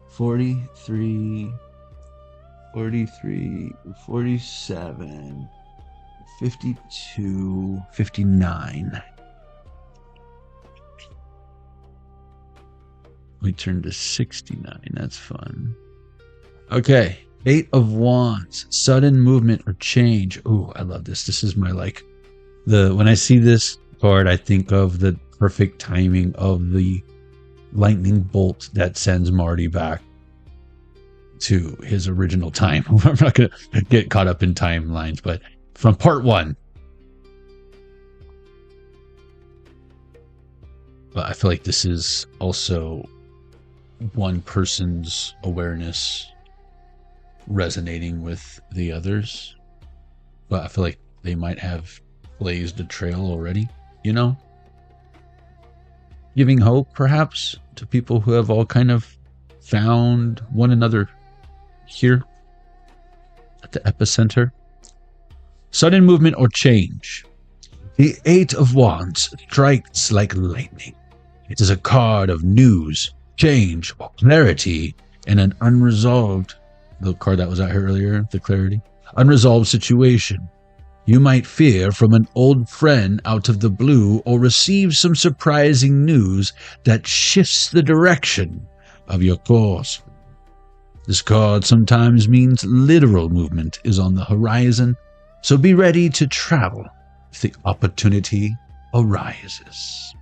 43, 47, 52, 59. We turned to 69. That's fun. Okay. 8 of Wands. Sudden movement or change. Ooh, I love this. This is my when I see this card, I think of the perfect timing of the lightning bolt that sends Marty back to his original time. I'm not going to get caught up in timelines, but from part 1. But I feel like this is also one person's awareness resonating with the others. But I feel like they might have blazed a trail already, you know? Giving hope, perhaps, to people who have all kind of found one another here at the epicenter. Sudden movement or change. The 8 of Wands strikes like lightning. It is a card of news, change, or clarity in an unresolved, the card that was out here earlier, the clarity, unresolved situation. You might fear from an old friend out of the blue or receive some surprising news that shifts the direction of your course. This card sometimes means literal movement is on the horizon, so be ready to travel if the opportunity arises.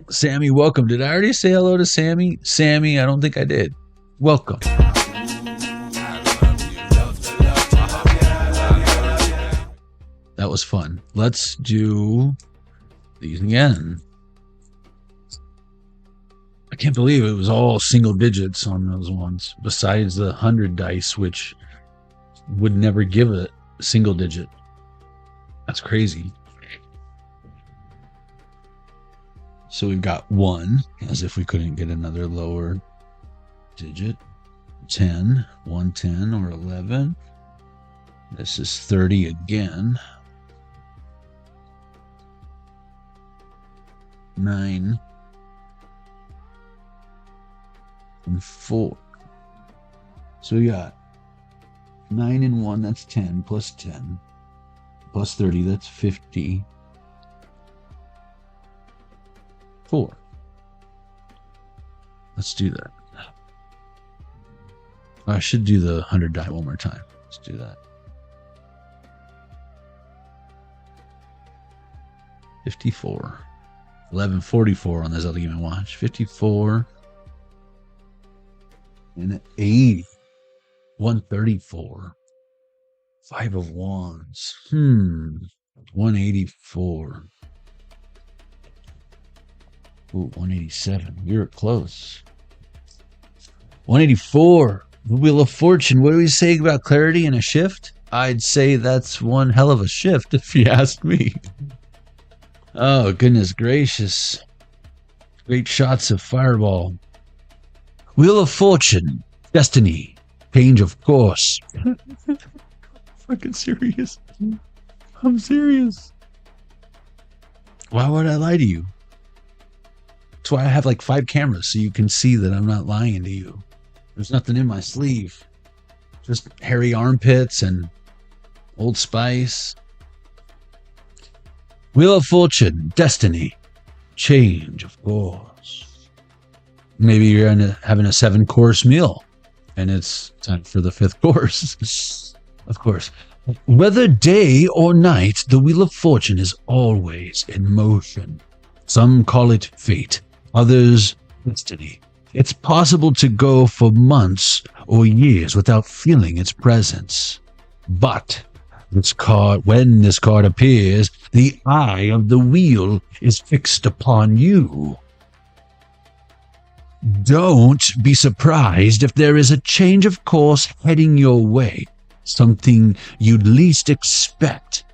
Sammy, welcome. Did I already say hello to Sammy? Sammy, I don't think I did. Welcome. That was fun. Let's do these again. I can't believe it was all single digits on those ones, besides the 100 dice, which would never give a single digit. That's crazy. So we've got 1, as if we couldn't get another lower digit. 10, 110 or 11. This is 30 again. 9 and 4. So we got 9 and 1, that's 10, plus 10, plus 30, that's 50. 4. Let's do that. I should do the 100 die one more time. Let's do that. 54. 1144 on this other game I watch. 54. And 80. 134. 5 of wands. 184. Ooh, 187. You're close. 184. The Wheel of Fortune. What do we say about clarity and a shift? I'd say that's one hell of a shift if you ask me. Oh, goodness gracious. Great shots of fireball. Wheel of Fortune. Destiny. Change of course. Fucking serious. I'm serious. Why would I lie to you? That's why I have like 5 cameras, so you can see that I'm not lying to you. There's nothing in my sleeve. Just hairy armpits and Old Spice. Wheel of Fortune, Destiny, Change, of course. Maybe you're having a 7-course meal, and it's time for the 5th course. Of course. Whether day or night, the Wheel of Fortune is always in motion. Some call it fate, others destiny. It's possible to go for months or years without feeling its presence. But when this card appears, the eye of the wheel is fixed upon you. Don't be surprised if there is a change of course heading your way, something you'd least expect.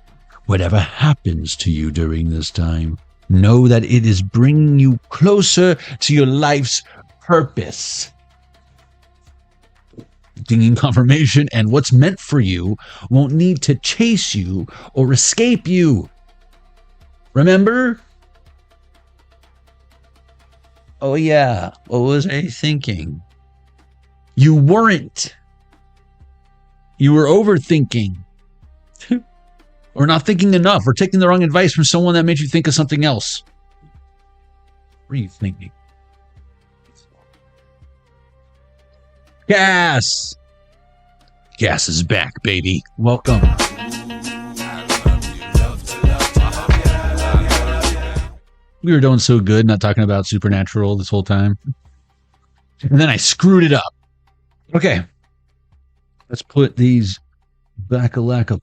Whatever happens to you during this time, know that it is bringing you closer to your life's purpose. Dinging confirmation, and what's meant for you won't need to chase you or escape you. Remember? Oh yeah, what was I thinking? You weren't. You were overthinking. Or not thinking enough, or taking the wrong advice from someone that made you think of something else. What are you thinking? Gas! Gas is back, baby. Welcome. We were doing so good, not talking about Supernatural this whole time. And then I screwed it up. Okay. Let's put these back. Okay.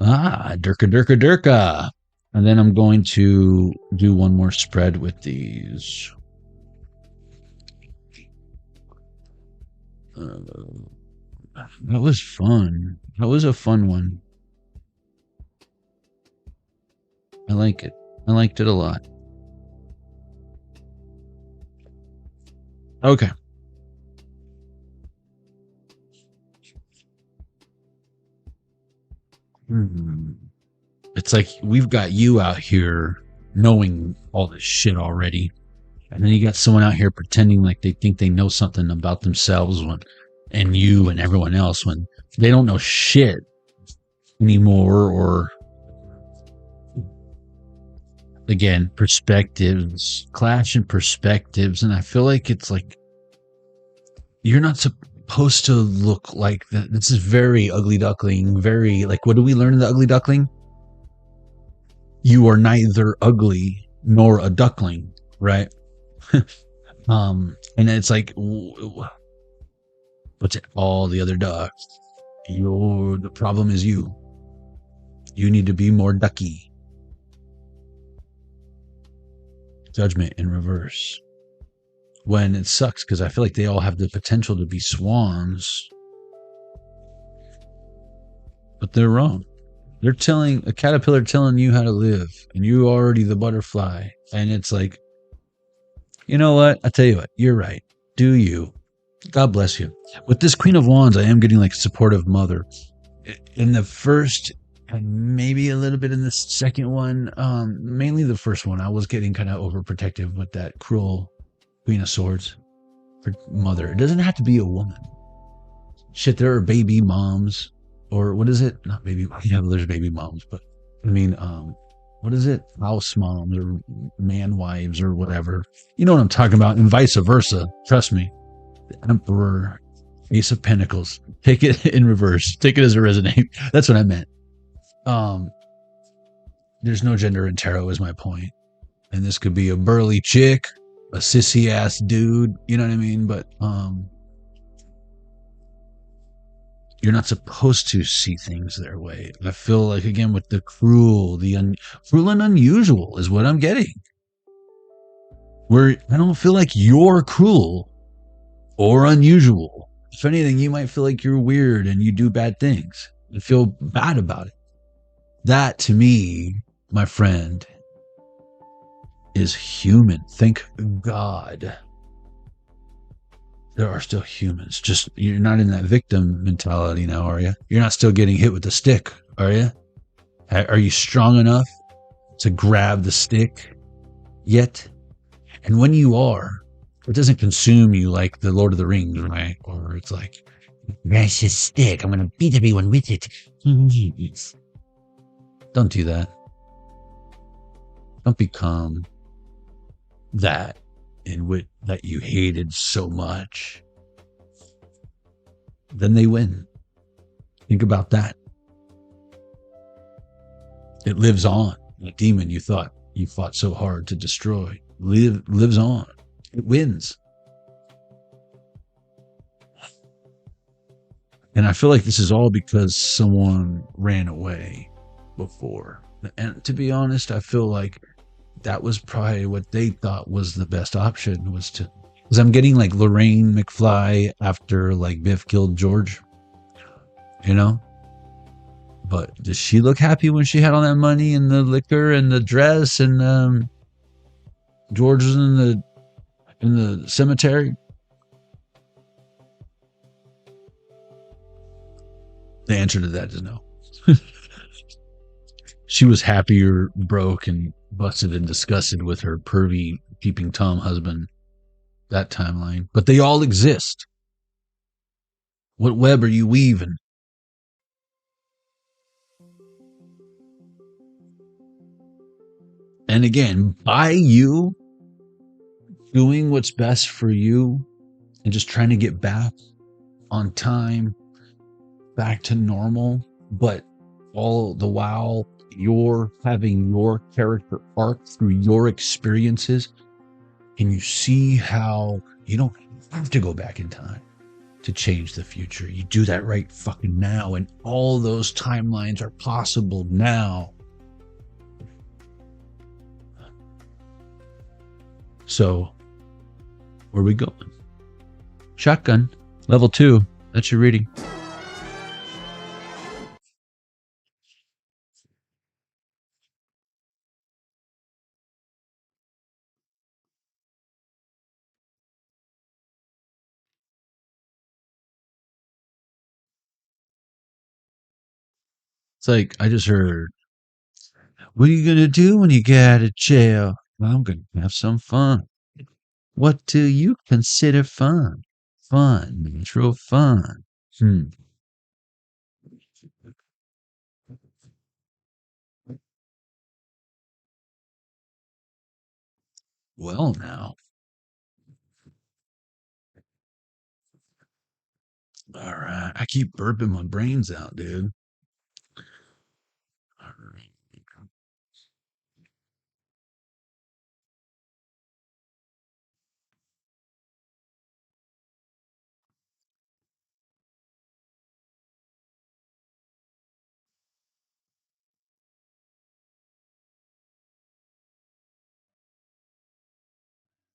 Durka. And then I'm going to do one more spread with these. That was fun. That was a fun one. I like it. I liked it a lot. Okay. It's like we've got you out here knowing all this shit already. And then you got someone out here pretending like they think they know something about themselves and you and everyone else when they don't know shit anymore. Or again, perspectives, clash in perspectives. And I feel like it's like you're not supposed to look like that. This is very ugly duckling. Very like, what do we learn in the ugly duckling? You are neither ugly nor a duckling, right? And it's like, what's it? All the other ducks. The problem is you. You need to be more ducky. Judgment in reverse. When it sucks because I feel like they all have the potential to be swans, but they're wrong. They're telling a caterpillar telling you how to live, and you already the butterfly. And it's like, you know what? I tell you what, you're right. Do you? God bless you. With this Queen of Wands, I am getting like a supportive mother. In the first, and maybe a little bit in the second one, mainly the first one, I was getting kind of overprotective with that cruel Queen of Swords for mother. It doesn't have to be a woman. Shit, there are baby moms, or what is it? Not baby. Yeah, there's baby moms, but I mean, what is it? House moms or man wives or whatever. You know what I'm talking about, and vice versa. Trust me. The Emperor, Ace of Pentacles. Take it in reverse. Take it as a resonate. That's what I meant. There's no gender in tarot, is my point. And this could be a burly chick, a sissy ass dude. You know what I mean? But you're not supposed to see things their way. I feel like, again, with the cruel, cruel and unusual is what I'm getting. Where I don't feel like you're cruel or unusual. If anything, you might feel like you're weird and you do bad things and feel bad about it. That, to me, my friend, is human. Thank God there are still humans. Just, you're not in that victim mentality now, are you? You're not still getting hit with the stick, are you? Are you strong enough to grab the stick yet? And when you are, it doesn't consume you like the Lord of the Rings, right? Or it's like, there's this stick, I'm going to beat everyone with it. Don't do that. Don't become that that you hated so much. Then they win. Think about that. It lives on. The demon you thought you fought so hard to destroy lives on. It wins. And I feel like this is all because someone ran away before. And to be honest, I feel like that was probably what they thought was the best option, was to, because I'm getting like Lorraine McFly after like Biff killed George, you know? But does she look happy when she had all that money and the liquor and the dress and George was in the cemetery? The answer to that is no. She was happier, broke, and busted and disgusted with her pervy peeping Tom husband. That timeline. But they all exist. What web are you weaving? And again, by you doing what's best for you and just trying to get back on time, back to normal, but all the while you're having your character arc through your experiences, and you see how you don't have to go back in time to change the future. You do that right fucking now, and all those timelines are possible now. So, where are we going? Shotgun, level 2. That's your reading. It's like, I just heard, what are you going to do when you get out of jail? Well, I'm going to have some fun. What do you consider fun? Fun, natural fun. Well, now. All right. I keep burping my brains out, dude. All right.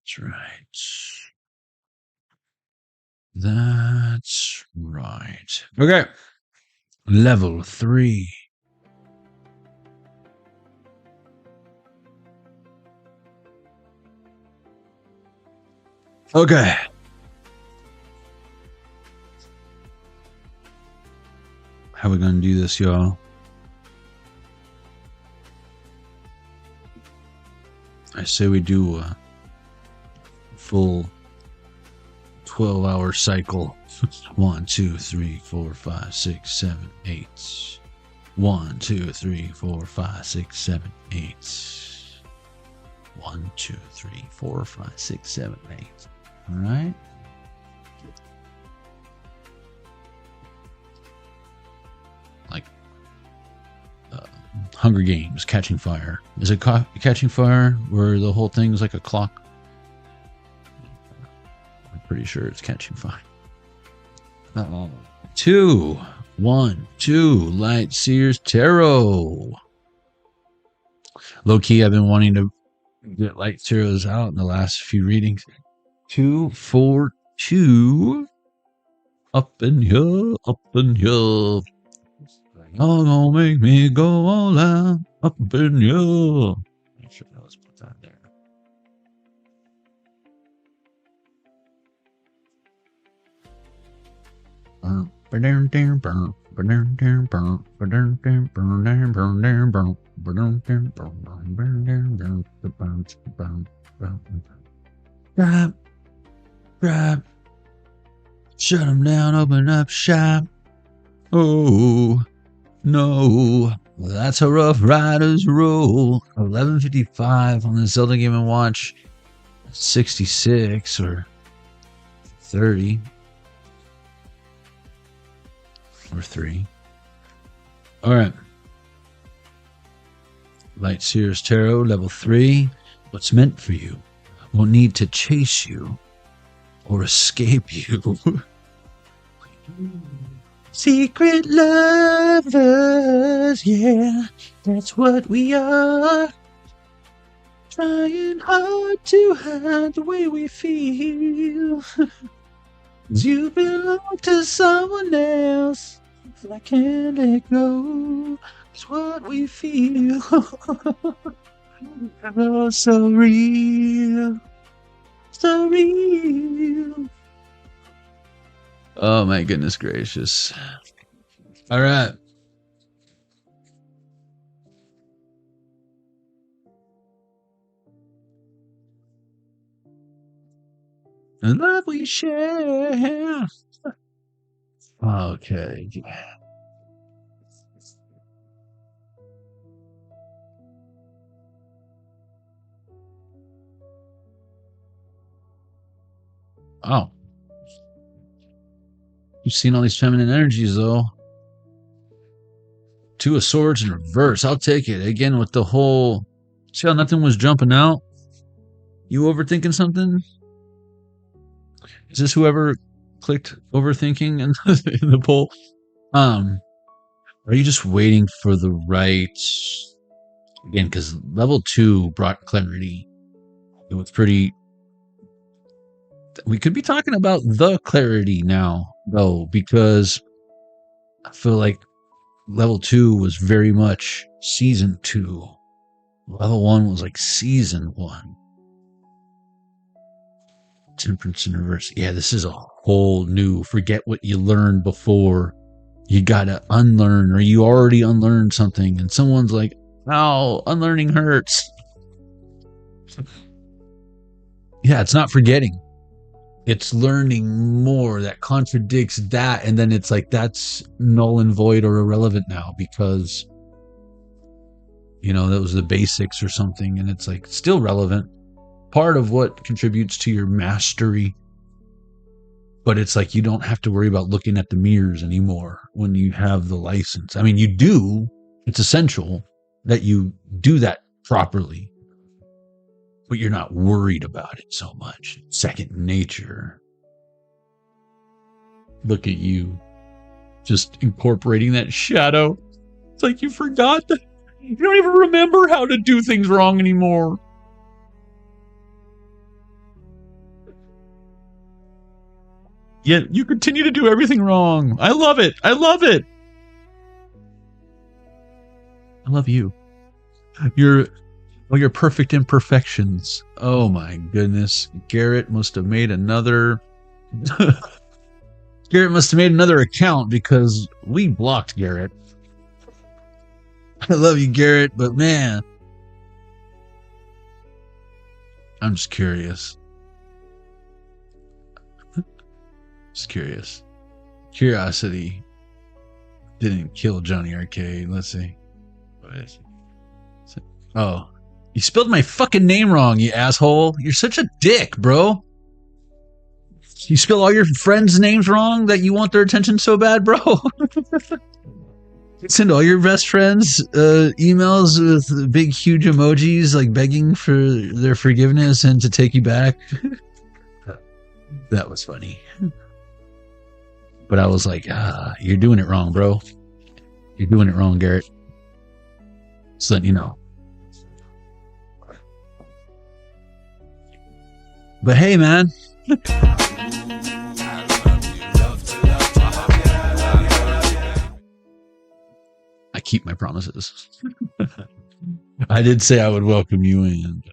That's right. That's right. Okay. Level 3. Okay. How we gonna do this, y'all? I say we do a full 12-hour cycle. 1, 2, 3, 4, 5, 6, 7, 8. 1, 2, 3, 4, 5, 6, 7, 8. 1, 2, 3, 4, 5, 6, 7, 8. All right. Like Hunger Games, Catching Fire. Is it Catching Fire where the whole thing's like a clock? I'm pretty sure it's Catching Fire. 2, 1, 2, Light Seers Tarot. Low key, I've been wanting to get Light Tarots out in the last few readings. 2, 4, 2. Up in here, up in here. Y'all gonna make me go all out. Up in here. Make sure let's put that there. Grab. Shut them down, open up shop. Oh, no. That's a Rough Riders roll. 11:55 on the Zelda Game & Watch. 66 or 30. Or 3. All right. Light Seers Tarot, level 3. What's meant for you won't need to chase you or escape you. Secret lovers, yeah, that's what we are. Trying hard to hide the way we feel. You belong to someone else. I can't let go. It's what we feel. Oh, so real. So real. Oh my goodness gracious. All right. The love we share. Okay. Oh. You've seen all these feminine energies, though. 2 of Swords in reverse. I'll take it. Again, with the whole... See how nothing was jumping out? You overthinking something? Is this whoever clicked overthinking in the poll? Are you just waiting for the right... Again, because level 2 brought clarity. It was pretty... We could be talking about the clarity now, though, because I feel like level 2 was very much season 2. Level 1 was like season 1. Temperance in reverse. Yeah, this is a whole new, forget what you learned before. You gotta unlearn, or you already unlearned something, and someone's like, ow, unlearning hurts. Yeah, it's not forgetting. It's learning more that contradicts that, and then it's like that's null and void or irrelevant now because, you know, that was the basics or something, and it's like still relevant. Part of what contributes to your mastery, but it's like you don't have to worry about looking at the mirrors anymore when you have the license. I mean, you do. It's essential that you do that properly. But you're not worried about it so much. Second nature. Look at you. Just incorporating that shadow. It's like you forgot that. You don't even remember how to do things wrong anymore. Yet you continue to do everything wrong. I love it. I love it. I love you. You're All your perfect imperfections. Oh my goodness. Garrett must have made another Garrett must have made another account because we blocked Garrett. I love you, Garrett, but man, I'm just curious. Just curious. Curiosity didn't kill Jonny Arkade. Let's see. What is it? Oh, you spelled my fucking name wrong, you asshole. You're such a dick, bro. You spell all your friends' names wrong that you want their attention so bad, bro. Send all your best friends emails with big, huge emojis, like begging for their forgiveness and to take you back. That was funny. But I was like, you're doing it wrong, bro. You're doing it wrong, Garrett. Just letting you know. But hey, man. I keep my promises. I did say I would welcome you in.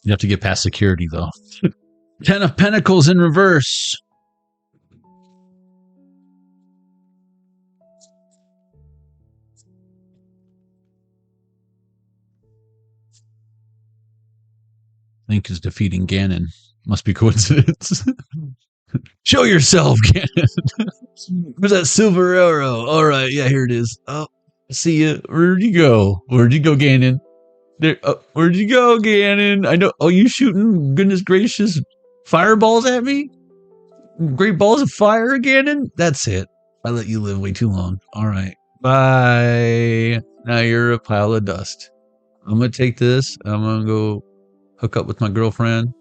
You have to get past security, though. 10 of Pentacles in reverse. Link is defeating Ganon. Must be coincidence. Show yourself, Ganon. Where's that silver arrow? All right, yeah, here it is. Oh, see ya. Where'd you go? Where'd you go, Ganon? There. Where'd you go, Ganon? I know. Oh, you shooting? Goodness gracious, fireballs at me? Great balls of fire, Ganon? That's it. I let you live way too long. All right, bye. Now you're a pile of dust. I'm gonna take this. I'm gonna go hook up with my girlfriend.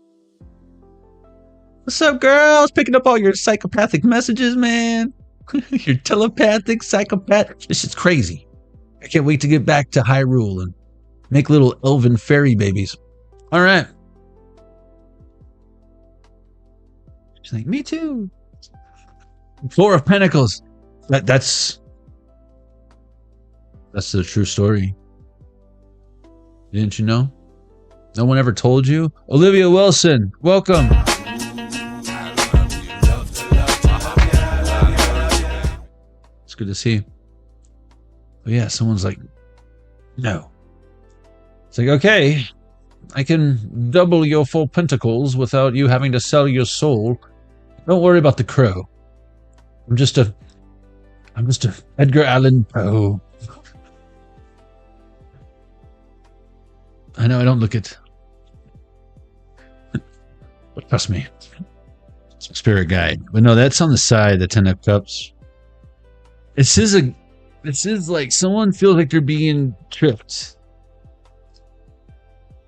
What's up, girls? Picking up all your psychopathic messages, man. Your telepathic psychopath. This is crazy. I can't wait to get back to Hyrule and make little elven fairy babies. All right. She's like, me too. Four of Pentacles. That's the true story. Didn't you know? No one ever told you? Olivia Wilson, welcome. It's good to see you. But yeah, someone's like, no. It's like, okay, I can double your full pentacles without you having to sell your soul. Don't worry about the crow. I'm just a Edgar Allan Poe. I know I don't look it. But trust me. It's a spirit guide. But no, that's on the side, the 10 of Cups. This is like someone feels like they're being tricked.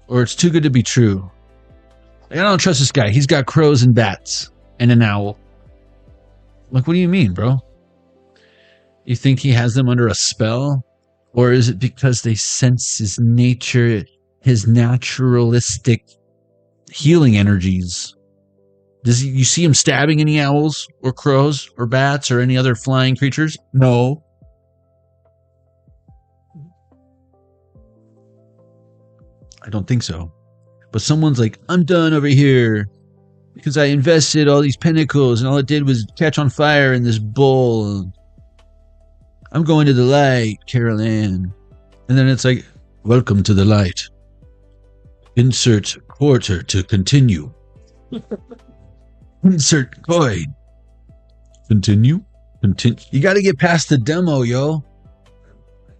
Or it's too good to be true. Like, I don't trust this guy. He's got crows and bats and an owl. Like, what do you mean, bro? You think he has them under a spell? Or is it because they sense his nature, his naturalistic healing energies? You see him stabbing any owls or crows or bats or any other flying creatures? No. I don't think so. But someone's like, I'm done over here because I invested all these pentacles and all it did was catch on fire in this bowl. I'm going to the light, Carol Ann. And then it's like, welcome to the light. Insert quarter to continue. Insert coin. Continue. Continue. You got to get past the demo, yo.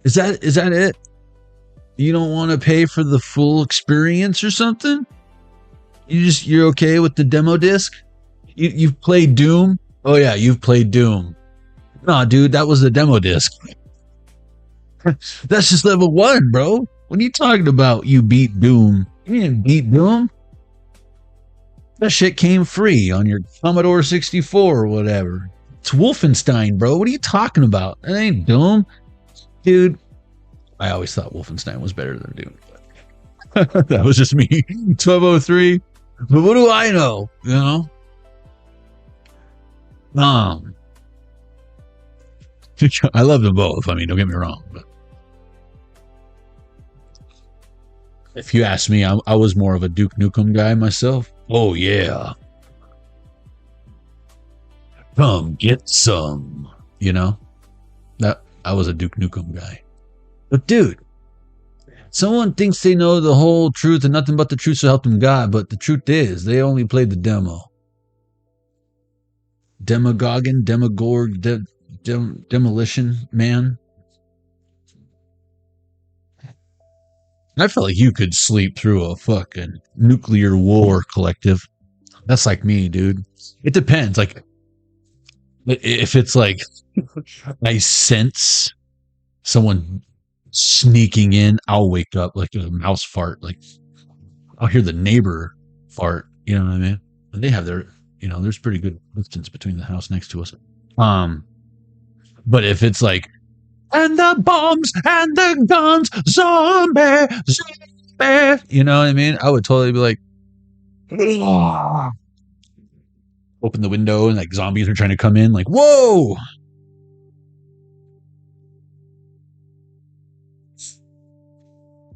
Is that it? You don't want to pay for the full experience or something? You're okay with the demo disc? You've played Doom? Oh yeah, you've played Doom. Nah, dude, that was the demo disc. That's just level 1, bro. What are you talking about? You beat Doom. You didn't beat Doom. That shit came free on your Commodore 64 or whatever. It's Wolfenstein, bro. What are you talking about? It ain't Doom. Dude, I always thought Wolfenstein was better than Doom. That was just me. 1203. But what do I know? You know? I love them both. I mean, don't get me wrong. But if you ask me, I was more of a Duke Nukem guy myself. Oh, yeah. Come get some. You know? I was a Duke Nukem guy. But, dude, someone thinks they know the whole truth and nothing but the truth so help them God. But the truth is, they only played the demo. Demagoguing, Demogorg, Demolition Man. I felt like you could sleep through a fucking nuclear war collective. That's like me, dude. It depends. Like, if it's like I sense someone sneaking in, I'll wake up like a mouse fart. Like, I'll hear the neighbor fart. You know what I mean? And they have their, there's pretty good distance between the house next to us. But if it's like, and the bombs and the guns, zombie, you know what I mean? I would totally be like, ugh. Open the window and like zombies are trying to come in. Like, whoa!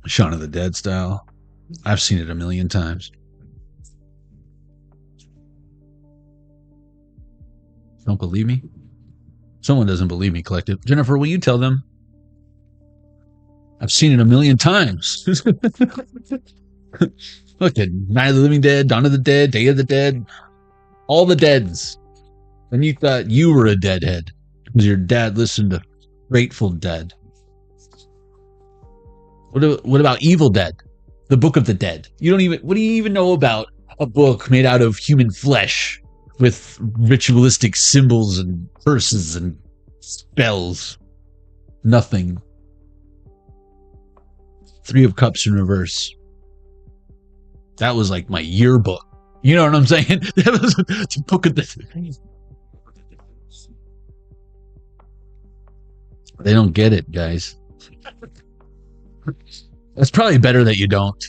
Shaun of the Dead style. I've seen it a million times. Don't believe me? Someone doesn't believe me, collective. Jennifer, will you tell them? I've seen it a million times. Look at Night of the Living Dead, Dawn of the Dead, Day of the Dead, all the deads. And you thought you were a deadhead because your dad listened to Grateful Dead. What about Evil Dead? The Book of the Dead. What do you even know about a book made out of human flesh with ritualistic symbols and curses and spells? Nothing. Three of Cups in reverse. That was like my yearbook. You know what I'm saying? That was the Book of the... They don't get it, guys. That's probably better that you don't.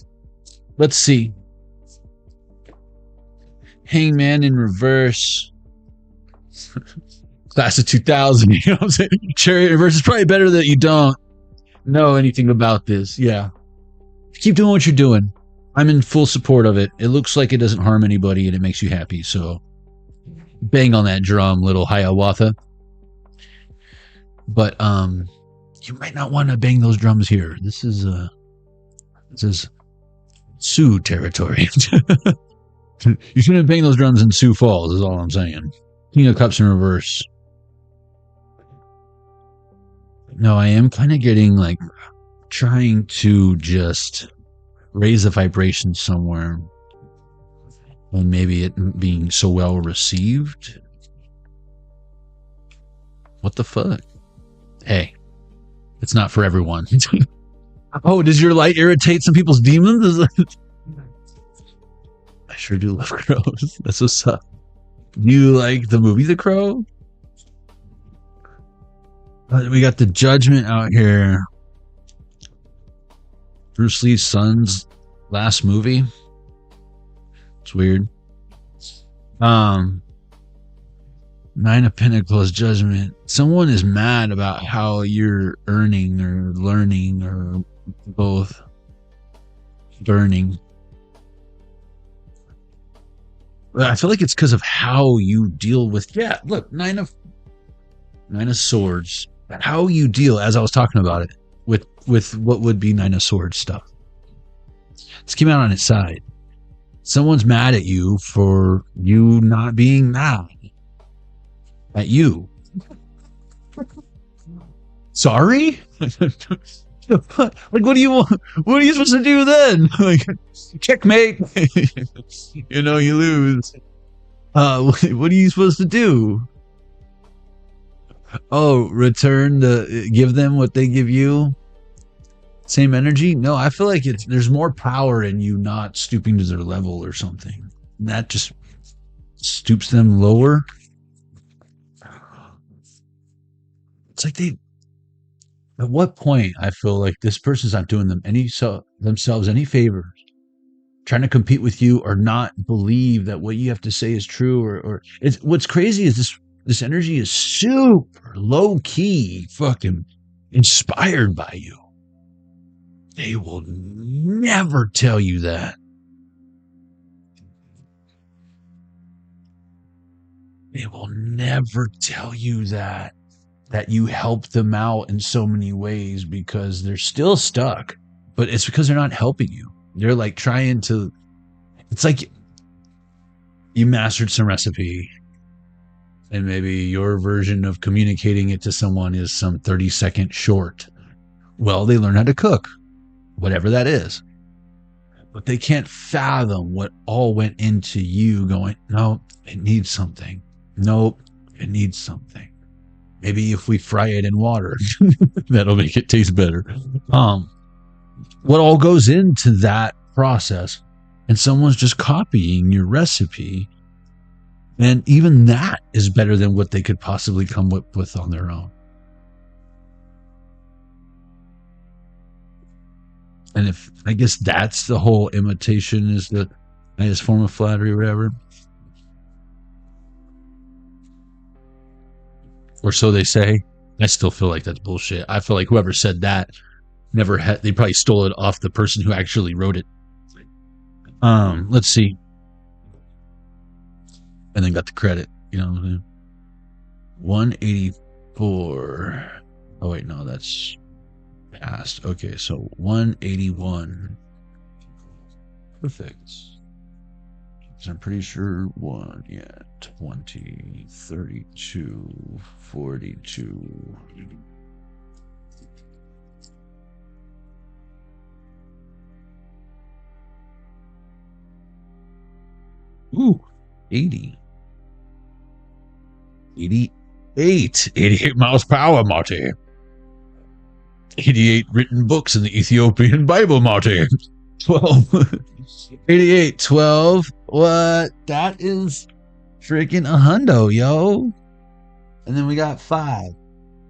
Let's see. Hangman in reverse. Class of 2000. You know what I'm saying? Chariot in reverse. It's probably better that you don't know anything about this. Yeah. Keep doing what you're doing. I'm in full support of it. It looks like it doesn't harm anybody and it makes you happy. So bang on that drum, little Hiawatha. But you might not want to bang those drums here. This is Sioux territory. You shouldn't bang those drums in Sioux Falls, is all I'm saying. King of Cups in reverse. No, I am kind of getting like trying to just raise the vibration somewhere. And maybe it being so well received. What the fuck? Hey, it's not for everyone. Oh, does your light irritate some people's demons? I sure do love crows. That's what's up. You like the movie The Crow? We got the Judgment out here. Bruce Lee's son's last movie. It's weird. Nine of Pentacles, Judgment. Someone is mad about how you're earning or learning or both. Burning. I feel like it's because of how you deal with... Yeah, look, Nine of Swords. How you deal, as I was talking about it, with what would be Nine of Swords stuff. Let's keep it on its side. Someone's mad at you for you not being mad at you. Sorry? Like, what do you want? What are you supposed to do then? Like, checkmate. You know, you lose. What are you supposed to do? Oh, give them what they give you? Same energy? No, I feel like there's more power in you not stooping to their level or something. And that just stoops them lower. It's like at what point I feel like this person's not doing themselves any favors, trying to compete with you or not believe that what you have to say is true, or what's crazy is This energy is super low key, fucking inspired by you. They will never tell you that. They will never tell you that you help them out in so many ways because they're still stuck. But it's because they're not helping you. They're like trying to, it's like you mastered some recipe and maybe your version of communicating it to someone is some 30-second short. Well, they learn how to cook, whatever that is. But they can't fathom what all went into you going, no, it needs something. Nope, it needs something. Maybe if we fry it in water, that'll make it taste better. What all goes into that process, and someone's just copying your recipe, and even that is better than what they could possibly come up with on their own. And if I guess that's the whole imitation is the highest form of flattery or whatever. Or so they say. I still feel like that's bullshit. I feel like whoever said that never had, they probably stole it off the person who actually wrote it. Let's see. And then got the credit, you know what I mean? 184. Oh wait, no, that's past. Okay, so 181. Perfect. I'm pretty sure 20, 32, 42. Ooh, 80. 88 miles per hour, Marty. 88 written books in the Ethiopian Bible, Marty. 12. 88, 12. What? That is freaking a hundo, yo. And then we got 5.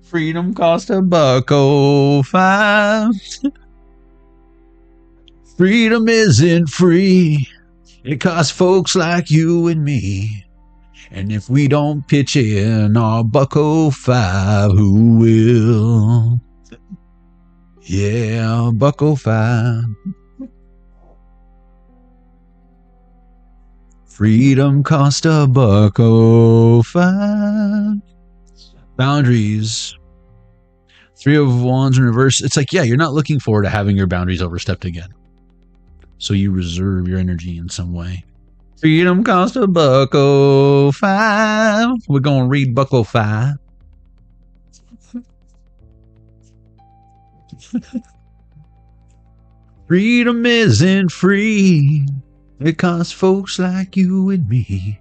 Freedom cost $1.05. Freedom isn't free. It costs folks like you and me. And if we don't pitch in our $1.05, who will? Yeah, $1.05. Freedom cost $1.05. Boundaries. 3 of Wands in reverse. It's like, yeah, you're not looking forward to having your boundaries overstepped again. So you reserve your energy in some way. Freedom cost $1.05. We're going to read $1.05. Freedom isn't free. It costs folks like you and me.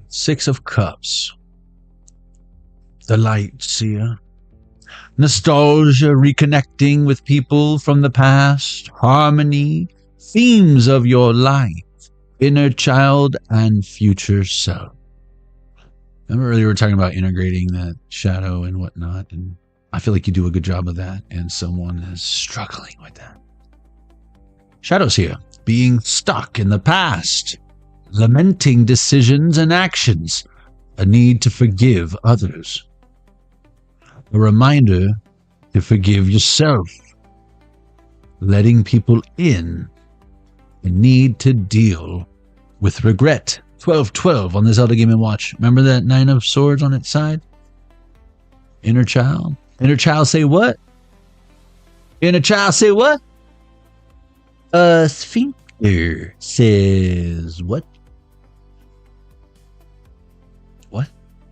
6 of Cups. The light seer. Nostalgia, reconnecting with people from the past. Harmony. Themes of your life. Inner child and future self. Remember earlier we were talking about integrating that shadow and whatnot, and I feel like you do a good job of that, and someone is struggling with that. Shadows here, being stuck in the past, lamenting decisions and actions, a need to forgive others, a reminder to forgive yourself, letting people in, a need to deal with regret. 12-12 on the Zelda Game & Watch. Remember that 9 of Swords on its side? Inner child. Inner child say what? Inner child say what? Sphincter says what? What?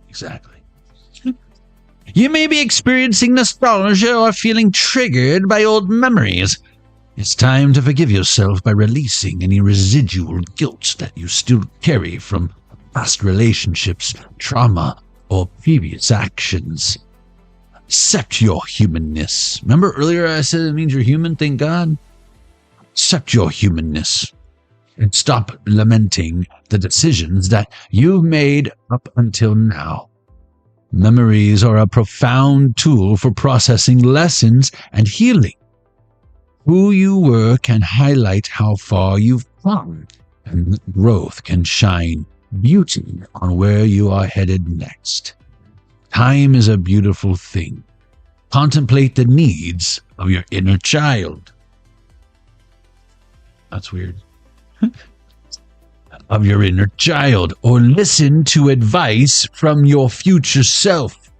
Exactly. You may be experiencing nostalgia or feeling triggered by old memories. It's time to forgive yourself by releasing any residual guilt that you still carry from past relationships, trauma, or previous actions. Accept your humanness. Remember earlier I said it means you're human, thank God? Accept your humanness and stop lamenting the decisions that you've made up until now. Memories are a profound tool for processing lessons and healing. Who you were can highlight how far you've come, and growth can shine beauty on where you are headed next. Time is a beautiful thing. Contemplate the needs of your inner child. That's weird. Of your inner child, or listen to advice from your future self.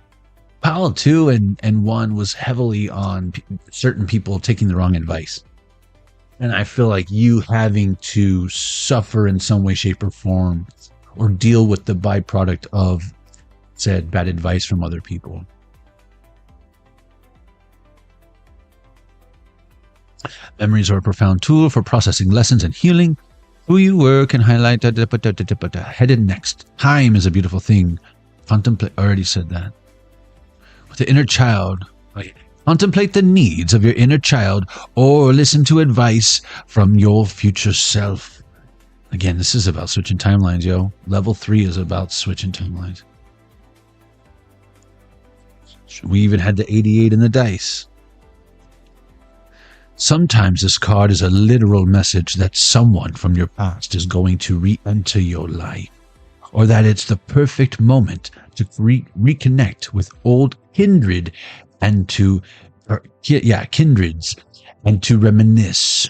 Pile 2 and 1 was heavily on certain people taking the wrong advice. And I feel like you having to suffer in some way, shape, or form, or deal with the byproduct of said bad advice from other people. Memories are a profound tool for processing lessons and healing. Who you were can highlight headed next. Time is a beautiful thing. Contemplate. I already said that. With the inner child, contemplate the needs of your inner child, or listen to advice from your future self. Again, this is about switching timelines, yo. Level 3 is about switching timelines. We even had the 88 in the dice. Sometimes this card is a literal message that someone from your past is going to re-enter your life, or that it's the perfect moment to reconnect with old kindreds and to reminisce.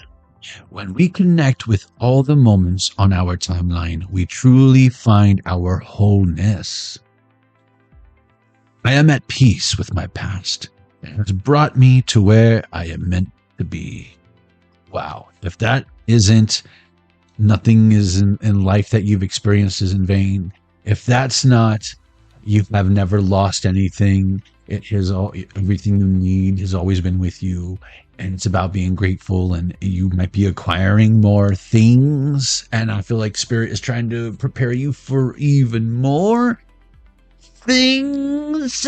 When we connect with all the moments on our timeline, we truly find our wholeness. I am at peace with my past. It has brought me to where I am meant to be. Wow. If that isn't, nothing is in life that you've experienced is in vain. If that's not, you have never lost anything. Everything you need has always been with you. And it's about being grateful, and you might be acquiring more things. And I feel like Spirit is trying to prepare you for even more things.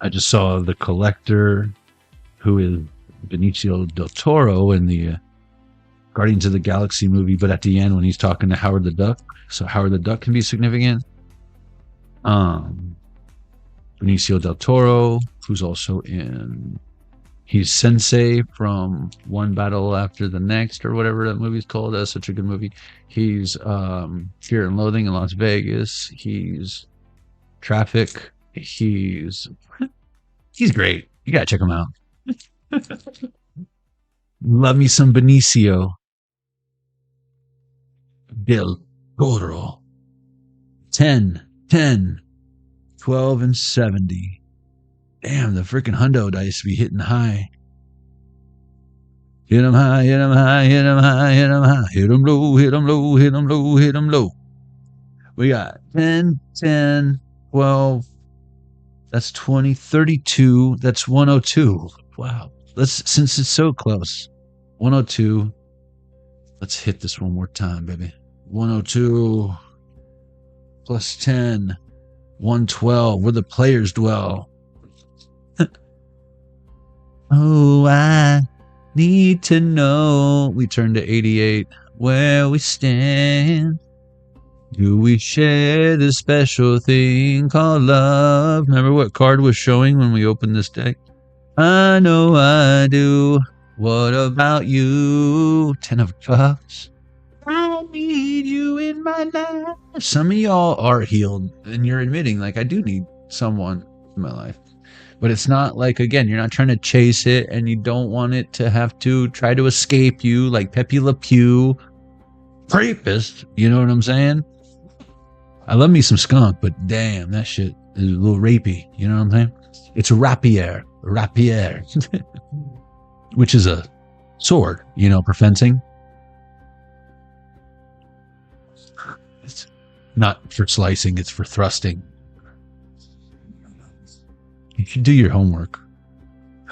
I just saw The Collector, who is Benicio del Toro in the Guardians of the Galaxy movie, but at the end when he's talking to Howard the Duck, so Howard the Duck can be significant. Benicio del Toro, who's also he's Sensei from One Battle After the Next, or whatever that movie's called. That's such a good movie. He's Fear and Loathing in Las Vegas. He's Traffic. He's great. You gotta check him out. Love me some Benicio del Toro. 10, 12, and 70. Damn, the freaking hundo dice be hitting high. Hit 'em high, hit 'em high, hit 'em high, hit 'em high. Hit 'em low, hit 'em low, hit 'em low, hit 'em low. We got 10, 12. That's 20, 32. That's 102. Wow. Since it's so close. 102. Let's hit this one more time, baby. 102 plus 10. 112. Where the players dwell. Oh, I need to know. We turn to 88. Where we stand. Do we share this special thing called love? Remember what card was showing when we opened this deck? I know I do. What about you? 10 of Cups. I need you in my life. Some of y'all are healed, and you're admitting, like, I do need someone in my life. But it's not like, again, you're not trying to chase it, and you don't want it to have to try to escape you like Pepe Le Pew. Rapist, you know what I'm saying? I love me some skunk, but damn, that shit is a little rapey. You know what I'm saying? It's a rapier, which is a sword, for fencing. It's not for slicing, it's for thrusting. You should do your homework.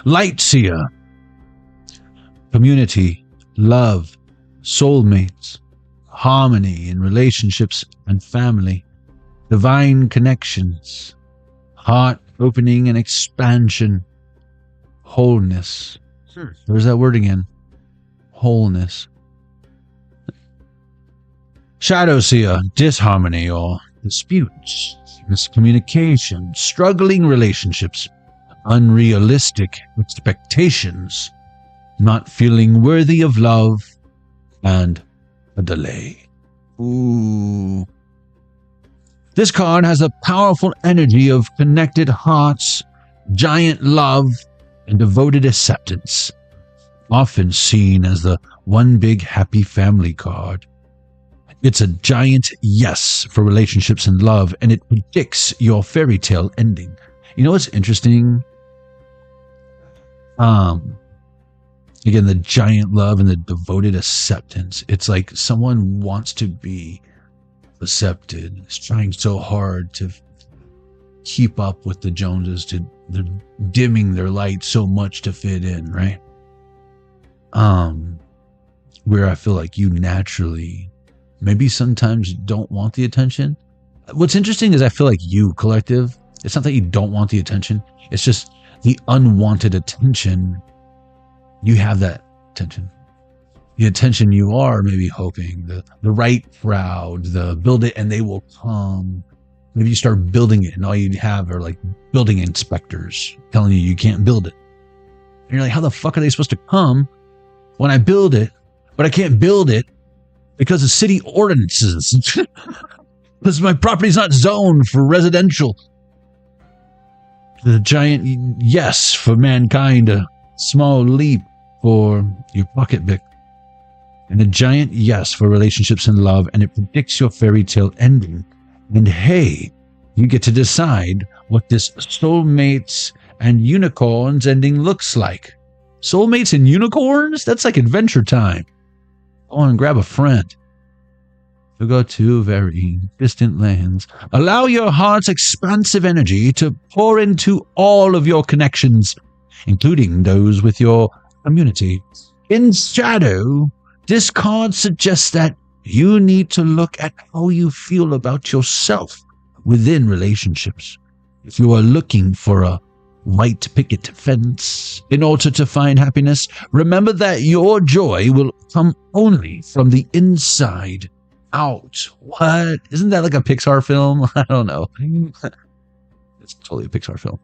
Lightseer. Community, love, soulmates, harmony in relationships and family, divine connections, heart opening and expansion, wholeness. There's that word again. Wholeness. Shadow Seer, disharmony or disputes, miscommunication, struggling relationships, unrealistic expectations, not feeling worthy of love, and a delay. Ooh. This card has a powerful energy of connected hearts, giant love, and devoted acceptance, often seen as the one big happy family card. It's a giant yes for relationships and love, and it predicts your fairy tale ending. You know what's interesting? Again, the giant love and the devoted acceptance. It's like someone wants to be accepted. Is trying so hard to keep up with the Joneses. They're dimming their light so much to fit in, right? Where I feel like you naturally, maybe sometimes don't want the attention. What's interesting is I feel like you, collective, it's not that you don't want the attention. It's just the unwanted attention. You have that attention. The attention you are maybe hoping, the right crowd, the build it and they will come. Maybe you start building it and all you have are like building inspectors telling you can't build it. And you're like, how the fuck are they supposed to come when I build it, but I can't build it because of city ordinances? Because my property's not zoned for residential. The giant yes for mankind, a small leap for your pocketbook. And a giant yes for relationships and love, and it predicts your fairy tale ending. And hey, you get to decide what this soulmates and unicorns ending looks like. Soulmates and unicorns? That's like Adventure Time. Go on and grab a friend. To go to very distant lands. Allow your heart's expansive energy to pour into all of your connections, including those with your community. In shadow, this card suggests that you need to look at how you feel about yourself within relationships. If you are looking for a white picket fence in order to find happiness, remember that your joy will come only from the inside out. What? Isn't that like a Pixar film? I don't know. It's totally a Pixar film.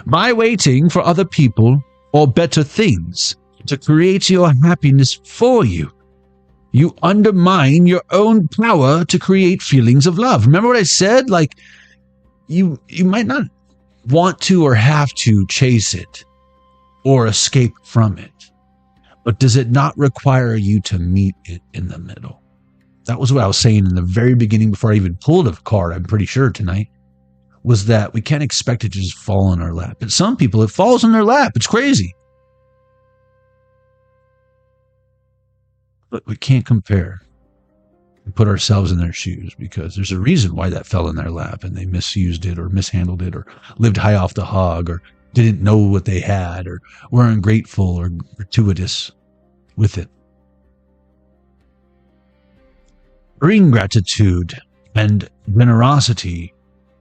By waiting for other people or better things to create your happiness for you, you undermine your own power to create feelings of love. Remember what I said? Like, you might not want to or have to chase it or escape from it, but does it not require you to meet it in the middle? That was what I was saying in the very beginning before I even pulled a card, I'm pretty sure tonight, was that we can't expect it to just fall in our lap. But some people, it falls in their lap. It's crazy. But we can't compare and put ourselves in their shoes, because there's a reason why that fell in their lap and they misused it or mishandled it or lived high off the hog or didn't know what they had or were ungrateful or gratuitous with it. Bring gratitude and generosity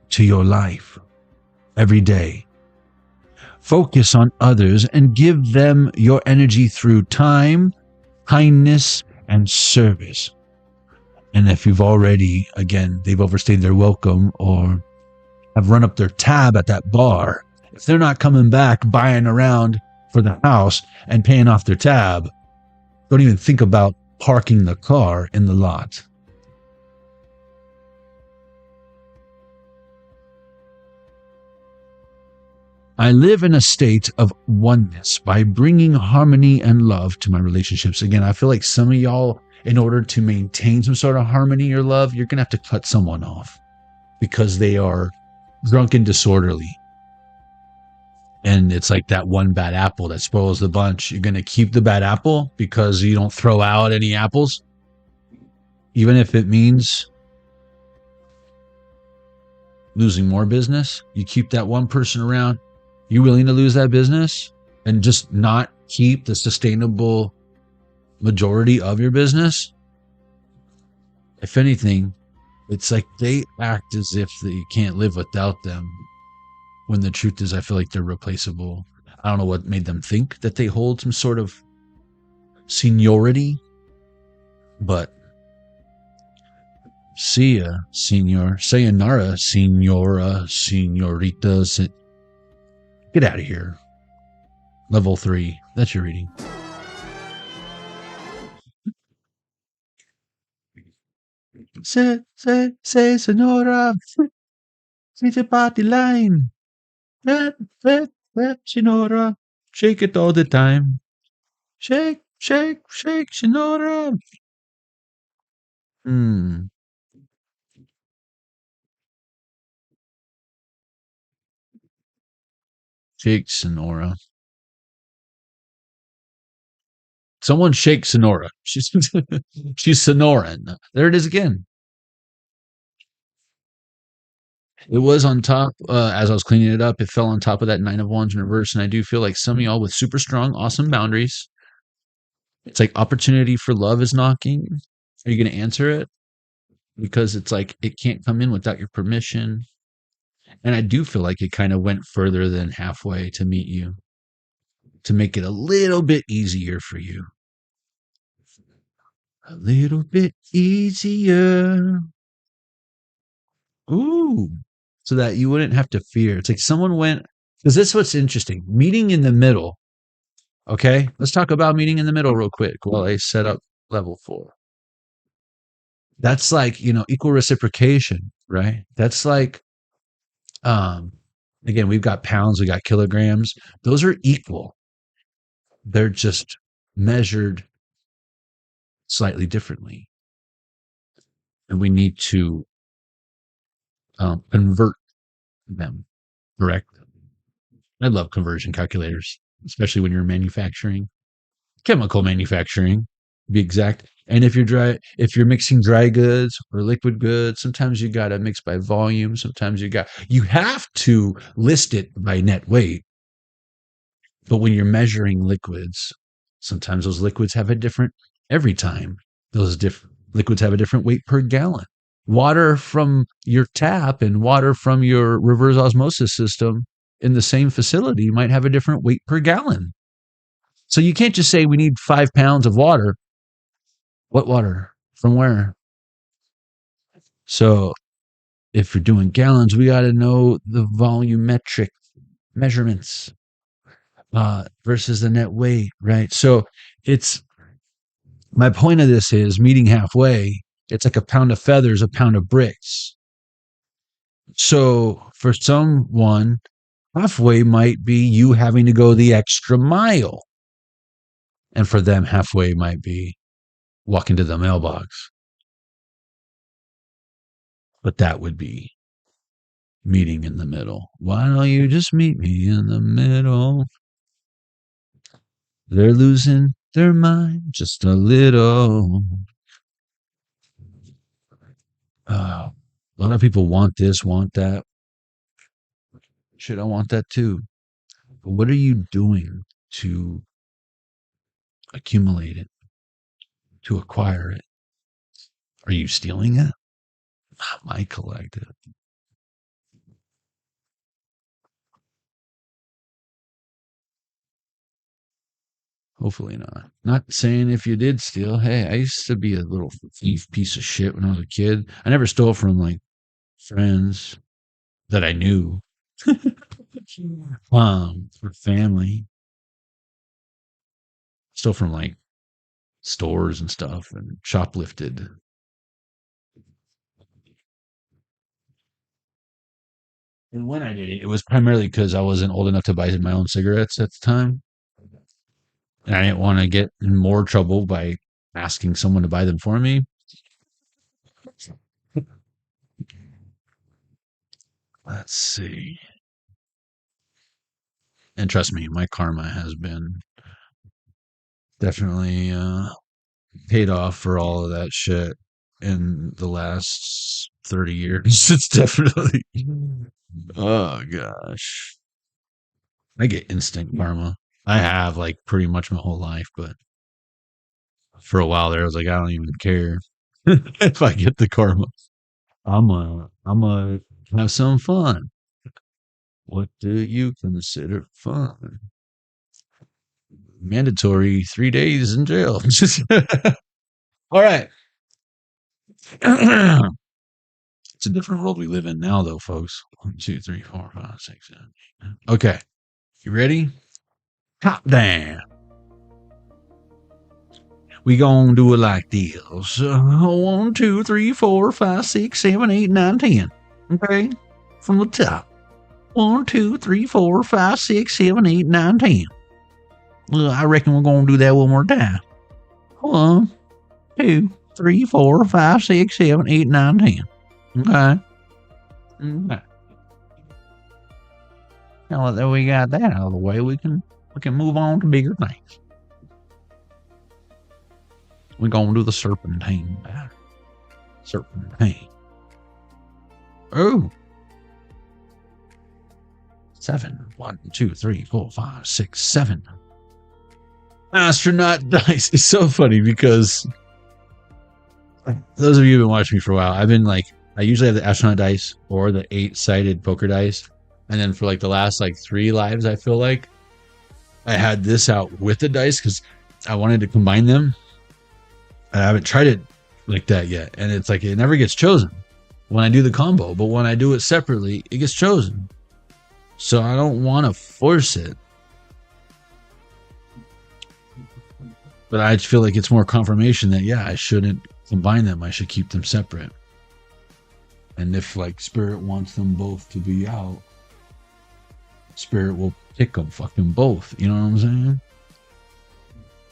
to your life every day. Focus on others and give them your energy through time, kindness, and service. And if you've already, again, they've overstayed their welcome or have run up their tab at that bar, if they're not coming back buying around for the house and paying off their tab, don't even think about parking the car in the lot. I live in a state of oneness by bringing harmony and love to my relationships. Again, I feel like some of y'all, in order to maintain some sort of harmony or love, you're going to have to cut someone off because they are drunk and disorderly. And it's like that one bad apple that spoils the bunch. You're going to keep the bad apple because you don't throw out any apples, even if it means losing more business. You keep that one person around. You willing to lose that business and just not keep the sustainable majority of your business? If anything, it's like they act as if you can't live without them, when the truth is I feel like they're replaceable. I don't know what made them think that they hold some sort of seniority, but See ya, senor. Sayonara, senora, senorita. Get out of here. Level 3. That's your reading. Say, senora. See the party line. Senora. Shake it all the time. Shake, shake, shake, senora. Hmm. Shake Sonora. Someone shake Sonora. She's Sonoran. There it is again. It was on top as I was cleaning it up. It fell on top of that 9 of Wands in reverse, and I do feel like some of y'all with super strong, awesome boundaries. It's like opportunity for love is knocking. Are you going to answer it? Because it's like it can't come in without your permission. And I do feel like it kind of went further than halfway to meet you, to make it a little bit easier for you. A little bit easier. Ooh. So that you wouldn't have to fear. It's like someone went, because this is what's interesting. Meeting in the middle. Okay. Let's talk about meeting in the middle real quick while I set up level 4. That's like, equal reciprocation, right? That's like, again, we've got pounds, we got kilograms. Those are equal. They're just measured slightly differently. And we need to convert them, correct? I love conversion calculators, especially when you're manufacturing, chemical manufacturing, to be exact. And if you're mixing dry goods or liquid goods, sometimes you got to mix by volume. Sometimes you have to list it by net weight. But when you're measuring liquids, sometimes those liquids have every time those liquids have a different weight per gallon. Water from your tap and water from your reverse osmosis system in the same facility might have a different weight per gallon. So you can't just say we need 5 pounds of water. What water? From where? So if you're doing gallons, we got to know the volumetric measurements versus the net weight, right? So my point of this is meeting halfway. It's like a pound of feathers, a pound of bricks. So for someone, halfway might be you having to go the extra mile. And for them, halfway might be walking to the mailbox. But that would be meeting in the middle. Why don't you just meet me in the middle? They're losing their mind just a little. A lot of people want this, want that. Shit, I want that too. But what are you doing to accumulate it, to acquire it? Are you stealing it? Not my collective. Hopefully not. Not saying if you did steal. Hey, I used to be a little thief piece of shit when I was a kid. I never stole from like friends that I knew. For family. Stole from like stores and stuff and shoplifted. And when I did it, it was primarily because I wasn't old enough to buy my own cigarettes at the time. And I didn't want to get in more trouble by asking someone to buy them for me. Let's see. And trust me, my karma has been definitely paid off for all of that shit in the last 30 years. It's definitely, oh gosh. I get instant karma. I have like pretty much my whole life, but for a while there, I was like, I don't even care if I get the karma. I'm gonna have some fun. What do you consider fun? Mandatory 3 days in jail. All right. It's a different world we live in now, though, folks. 1, 2, 3, 4, 5, 6, 7, 8, 9. Okay. You ready? Top down. We gonna do it like this. 1, 2, 3, 4, 5, 6, 7, 8, 9, 10. Okay? From the top. 1, 2, 3, 4, 5, 6, 7, 8, 9, 10. I reckon we're gonna do that one more time. 1, 2, 3, 4, 5, 6, 7, 8, 9, 10. Okay. Okay. Now that we got that out of the way, we can move on to bigger things. We're gonna do the serpentine batter. Serpentine. Oh. 7. 1, 2, 3, 4, 5, 6, 7. Astronaut dice. It's so funny because those of you who've been watching me for a while, I've been like, I usually have the astronaut dice or the 8-sided poker dice. And then for like the last like 3 lives, I feel like I had this out with the dice because I wanted to combine them. I haven't tried it like that yet. And it's like, it never gets chosen when I do the combo, but when I do it separately, it gets chosen. So I don't want to force it. But I feel like it's more confirmation that, yeah, I shouldn't combine them. I should keep them separate. And if like Spirit wants them both to be out, Spirit will pick them fucking both. You know what I'm saying?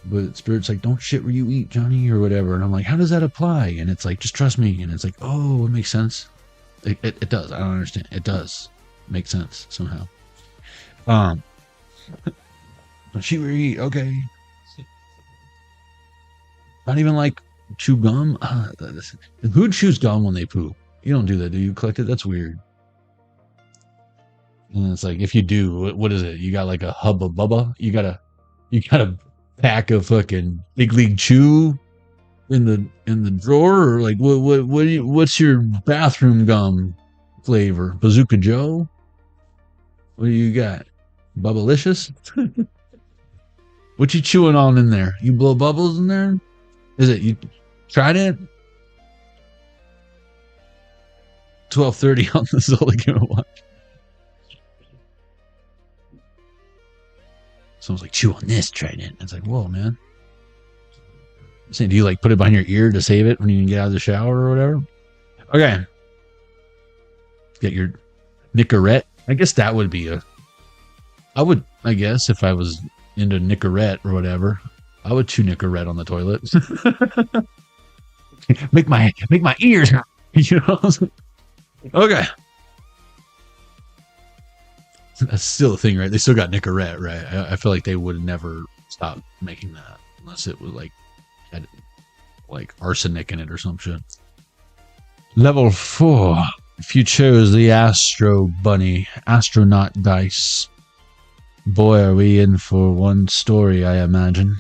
But Spirit's like, don't shit where you eat, Johnny, or whatever. And I'm like, how does that apply? And it's like, just trust me. And it's like, oh, it makes sense. It does. I don't understand. It does make sense somehow. Don't shit where you eat. Okay. Not even like chew gum. Who chews gum when they poop? You don't do that, do you? Collect it? That's weird. And it's like, if you do, what is it? You got like a hubba bubba? You got a pack of fucking Big League Chew in the drawer, or like what's your bathroom gum flavor? Bazooka Joe? What do you got? Bubblicious? What you chewing on in there? You blow bubbles in there? Is it you tried it? 12:30 on the Zoligan watch. Someone's like, chew on this, try it. It's like, whoa, man. I'm saying, do you like put it behind your ear to save it when you get out of the shower or whatever? Okay. Get your Nicorette. I guess that would be I guess if I was into Nicorette or whatever, I would chew Nicorette on the toilet. make my ears hurt. You know? Okay. That's still a thing, right? They still got Nicorette, right? I feel like they would never stop making that unless it was like had like arsenic in it or some shit. Level 4. If you chose the astronaut dice, boy, are we in for one story, I imagine.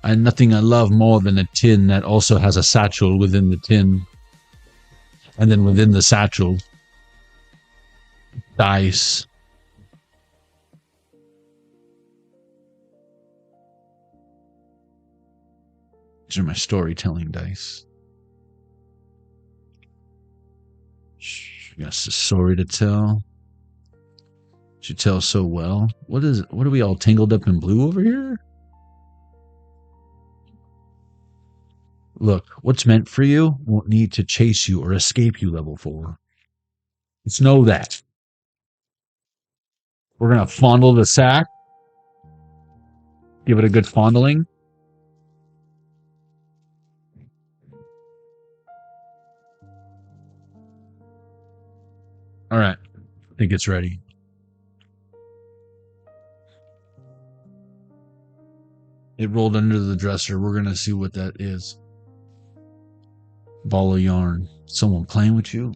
And nothing I love more than a tin that also has a satchel within the tin. And then within the satchel, dice. These are my storytelling dice. She got a story to tell. She tells so well. What are we all tangled up in blue over here? Look, what's meant for you won't need to chase you or escape you, level 4. Let's know that. We're going to fondle the sack. Give it a good fondling. All right. I think it's ready. It rolled under the dresser. We're going to see what that is. Ball of yarn. Someone playing with you?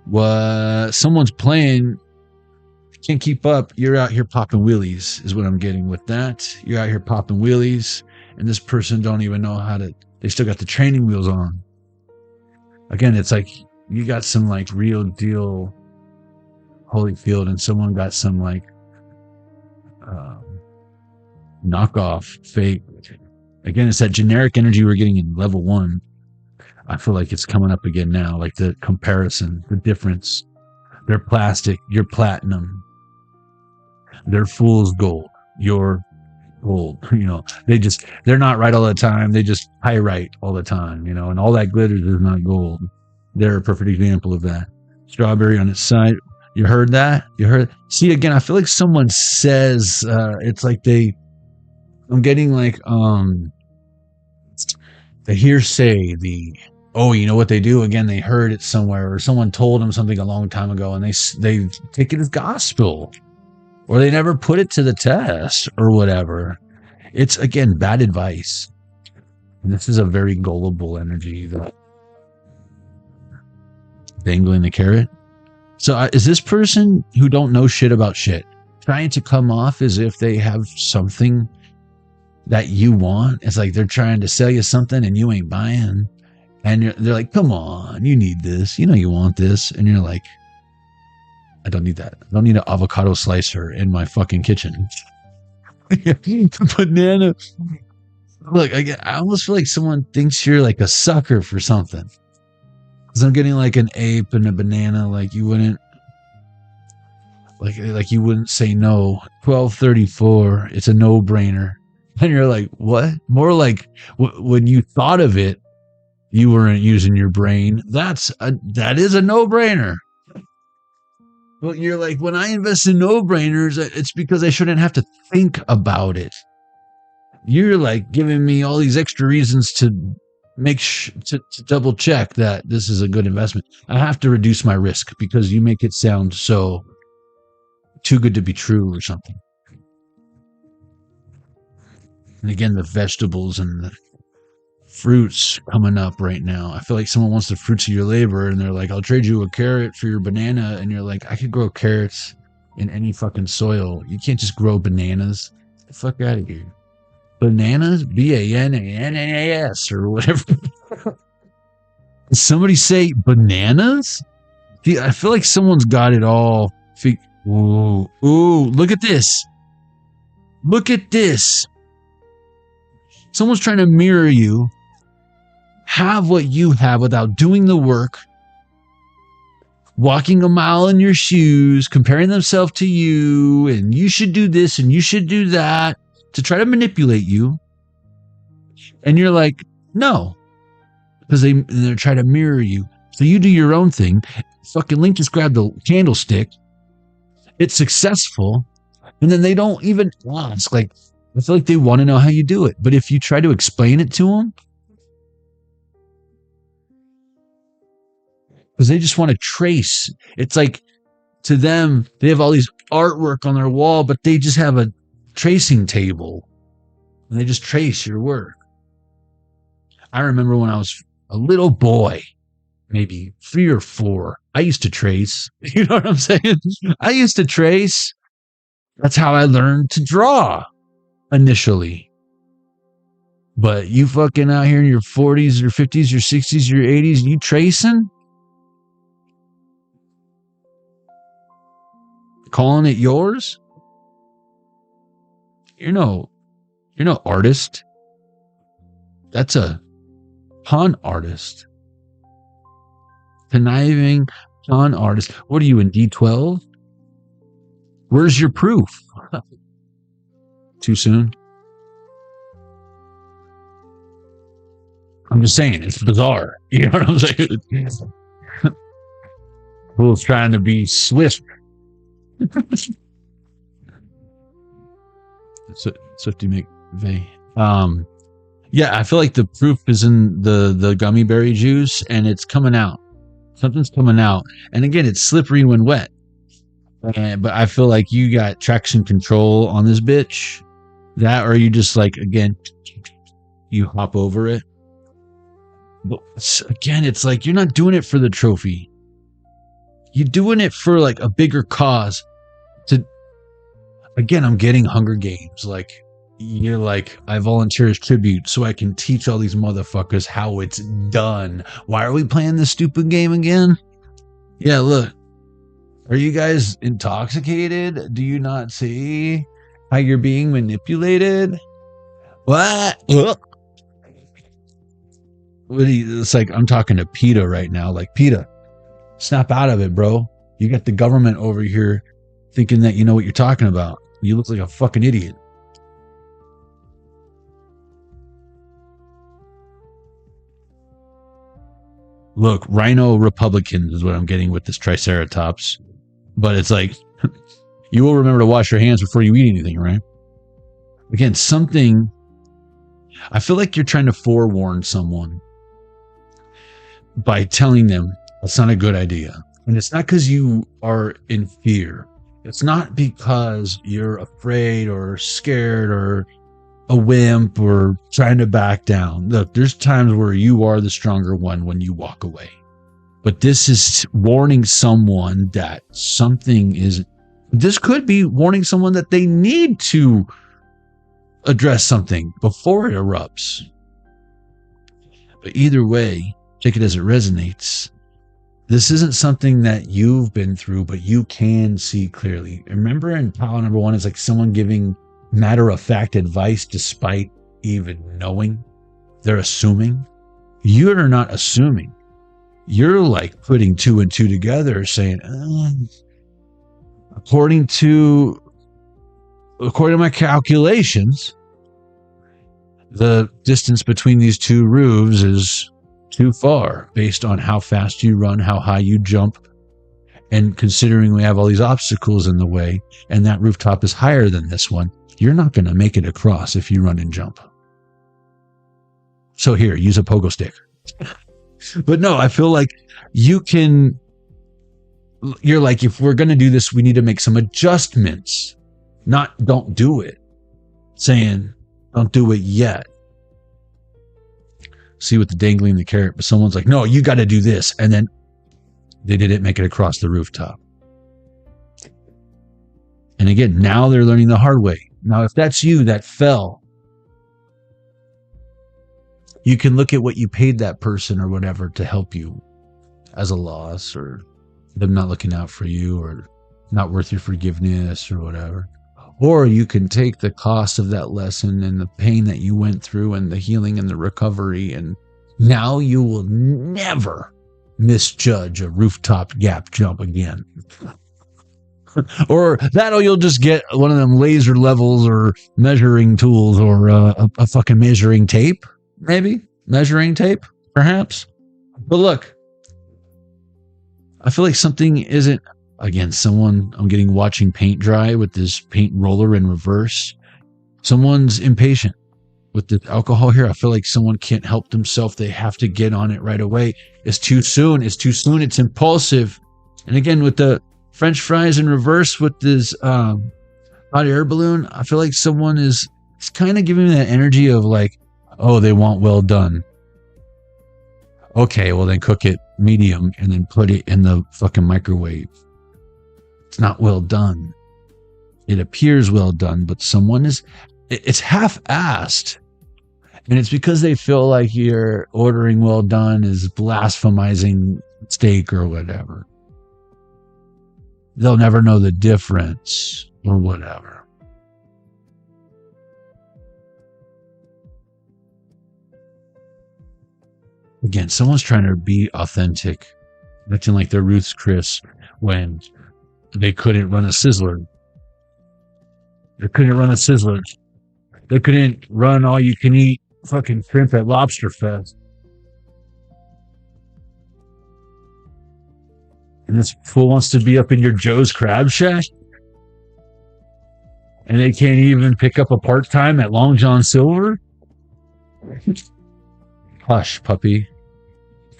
What? Someone's playing. Can't keep up. You're out here popping wheelies is what I'm getting with that. You're out here popping wheelies, and this person don't even know how to. They still got the training wheels on. Again, it's like you got some like real deal Holyfield, and someone got some like knockoff, fake. Again, it's that generic energy we're getting in level 1. I feel like it's coming up again now, like the comparison, the difference. They're plastic, you're platinum. They're fool's gold, you're gold. You know, they're not right all the time. They just pyrite all the time, you know, and all that glitters is not gold. They're a perfect example of that. Strawberry on its side. You heard that? You heard? See, again, I feel like someone says, it's like I'm getting like, the hearsay, you know what they do? Again, they heard it somewhere, or someone told them something a long time ago, and they take it as gospel, or they never put it to the test, or whatever. It's, again, bad advice. And this is a very gullible energy, that dangling the carrot. So is this person who don't know shit about shit trying to come off as if they have something that you want? It's like they're trying to sell you something and you ain't buying. And they're like, come on, you need this. You know you want this. And you're like, I don't need that. I don't need an avocado slicer in my fucking kitchen. Banana. Look, I almost feel like someone thinks you're like a sucker for something. Because I'm getting like an ape and a banana. Like you wouldn't. Like you wouldn't say no. 1234. It's a no-brainer. And you're like, what? More like when you thought of it, you weren't using your brain. That is a no-brainer. Well, you're like, when I invest in no-brainers, it's because I shouldn't have to think about it. You're like giving me all these extra reasons to to double check that this is a good investment. I have to reduce my risk because you make it sound so too good to be true or something. And again, the vegetables and the fruits coming up right now. I feel like someone wants the fruits of your labor and they're like, I'll trade you a carrot for your banana. And you're like, I could grow carrots in any fucking soil. You can't just grow bananas. Get the fuck out of here. Bananas? B-A-N-A-N-A-S or whatever. Did somebody say bananas? I feel like someone's got it all. Ooh, look at this. Look at this. Someone's trying to mirror you. Have what you have without doing the work. Walking a mile in your shoes, comparing themselves to you, and you should do this and you should do that to try to manipulate you. And you're like, no. Because they're trying to mirror you. So you do your own thing. Fucking Link just grabbed the candlestick. It's successful. And then they don't even ask. Like, I feel like they want to know how you do it. But if you try to explain it to them, because they just want to trace. It's like, to them, they have all these artwork on their wall, but they just have a tracing table. And they just trace your work. I remember when I was a little boy, maybe 3 or 4, I used to trace. You know what I'm saying? I used to trace. That's how I learned to draw initially. But you fucking out here in your 40s, your 50s, your 60s, your 80s, you tracing? Calling it yours? You're no artist. That's a con artist. Conniving con artist. What are you in D12? Where's your proof? Too soon? I'm just saying, it's bizarre. You know what I'm saying? Fool's trying to be swift. Swifty McVeigh. Yeah, I feel like the proof is in the gummy berry juice, and it's coming out. Something's coming out, and again, it's slippery when wet. But I feel like you got traction control on this bitch. That, or you just like, again, you hop over it. But again, it's like you're not doing it for the trophy. You're doing it for like a bigger cause. Again, I'm getting Hunger Games. Like, you're like, I volunteer as tribute so I can teach all these motherfuckers how it's done. Why are we playing this stupid game again? Yeah, look. Are you guys intoxicated? Do you not see how you're being manipulated. What? Ugh. It's like I'm talking to PETA right now. Like, PETA, snap out of it, bro. You got the government over here thinking that you know what you're talking about. You look like a fucking idiot. Look, Rhino Republicans is what I'm getting with this Triceratops. But it's like, you will remember to wash your hands before you eat anything, right? Again, something, I feel like you're trying to forewarn someone by telling them that's not a good idea. And it's not because you are in fear. It's not because you're afraid or scared or a wimp or trying to back down. Look, there's times where you are the stronger one when you walk away. But this is warning someone that something is, this could be warning someone that they need to address something before it erupts. But either way, take it as it resonates. This isn't something that you've been through, but you can see clearly. Remember in pile number 1, it's like someone giving matter-of-fact advice despite even knowing. They're assuming. You're not assuming. You're like putting 2 and 2 together, saying, according to my calculations, the distance between these 2 roofs is too far based on how fast you run, how high you jump, and considering we have all these obstacles in the way, and that rooftop is higher than this one, you're not going to make it across if you run and jump. So here, use a pogo stick. But no, I feel like you're like, if we're going to do this, we need to make some adjustments, not don't do it. Saying, don't do it yet. See with the dangling the carrot, but someone's like, no, you got to do this. And then they didn't make it across the rooftop. And again, now they're learning the hard way. Now, if that's you that fell, you can look at what you paid that person or whatever to help you as a loss, or them not looking out for you, or not worth your forgiveness or whatever. Or you can take the cost of that lesson and the pain that you went through and the healing and the recovery, and now you will never misjudge a rooftop gap jump again. Or you'll just get one of them laser levels or measuring tools, or a fucking measuring tape, maybe? Measuring tape, perhaps? But look, I feel like something isn't, again, someone, I'm getting watching paint dry with this paint roller in reverse. Someone's impatient with the alcohol here. I feel like someone can't help themselves. They have to get on it right away. It's too soon. It's too soon. It's impulsive. And again, with the French fries in reverse with this hot air balloon, I feel like someone is kind of giving me that energy of like, oh, they want well done. Okay, well then cook it medium and then put it in the fucking microwave. It's not well done. It appears well done, but it's half-assed. And it's because they feel like you're ordering well done is blasphemizing steak or whatever. They'll never know the difference or whatever. Again, someone's trying to be authentic, acting like they're Ruth's Chris when they couldn't run a Sizzler. They couldn't run a Sizzler. They couldn't run all you can eat fucking shrimp at Lobster Fest. And this fool wants to be up in your Joe's Crab Shack? And they can't even pick up a part-time at Long John Silver? Hush, puppy.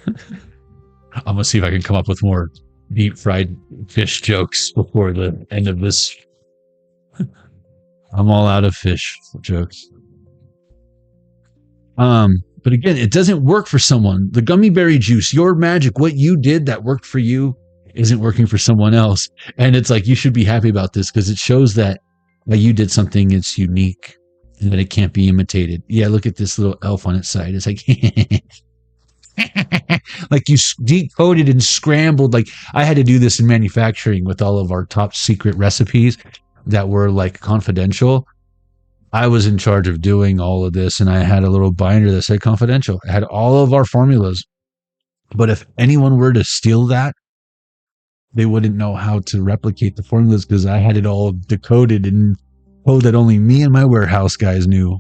I'm going to see if I can come up with more deep fried fish jokes before the end of this. I'm all out of fish jokes. But again, it doesn't work for someone. The gummy berry juice, your magic, what you did that worked for you isn't working for someone else. And it's like, you should be happy about this because it shows that you did something that's unique and that it can't be imitated. Yeah, look at this little elf on its side. It's like, like you decoded and scrambled. Like I had to do this in manufacturing with all of our top secret recipes. that were like confidential. I was in charge of doing all of this, and I had a little binder that said confidential. It had all of our formulas. But if anyone were to steal that, they wouldn't know how to replicate the formulas because I had it all decoded in code that only me and my warehouse guys knew.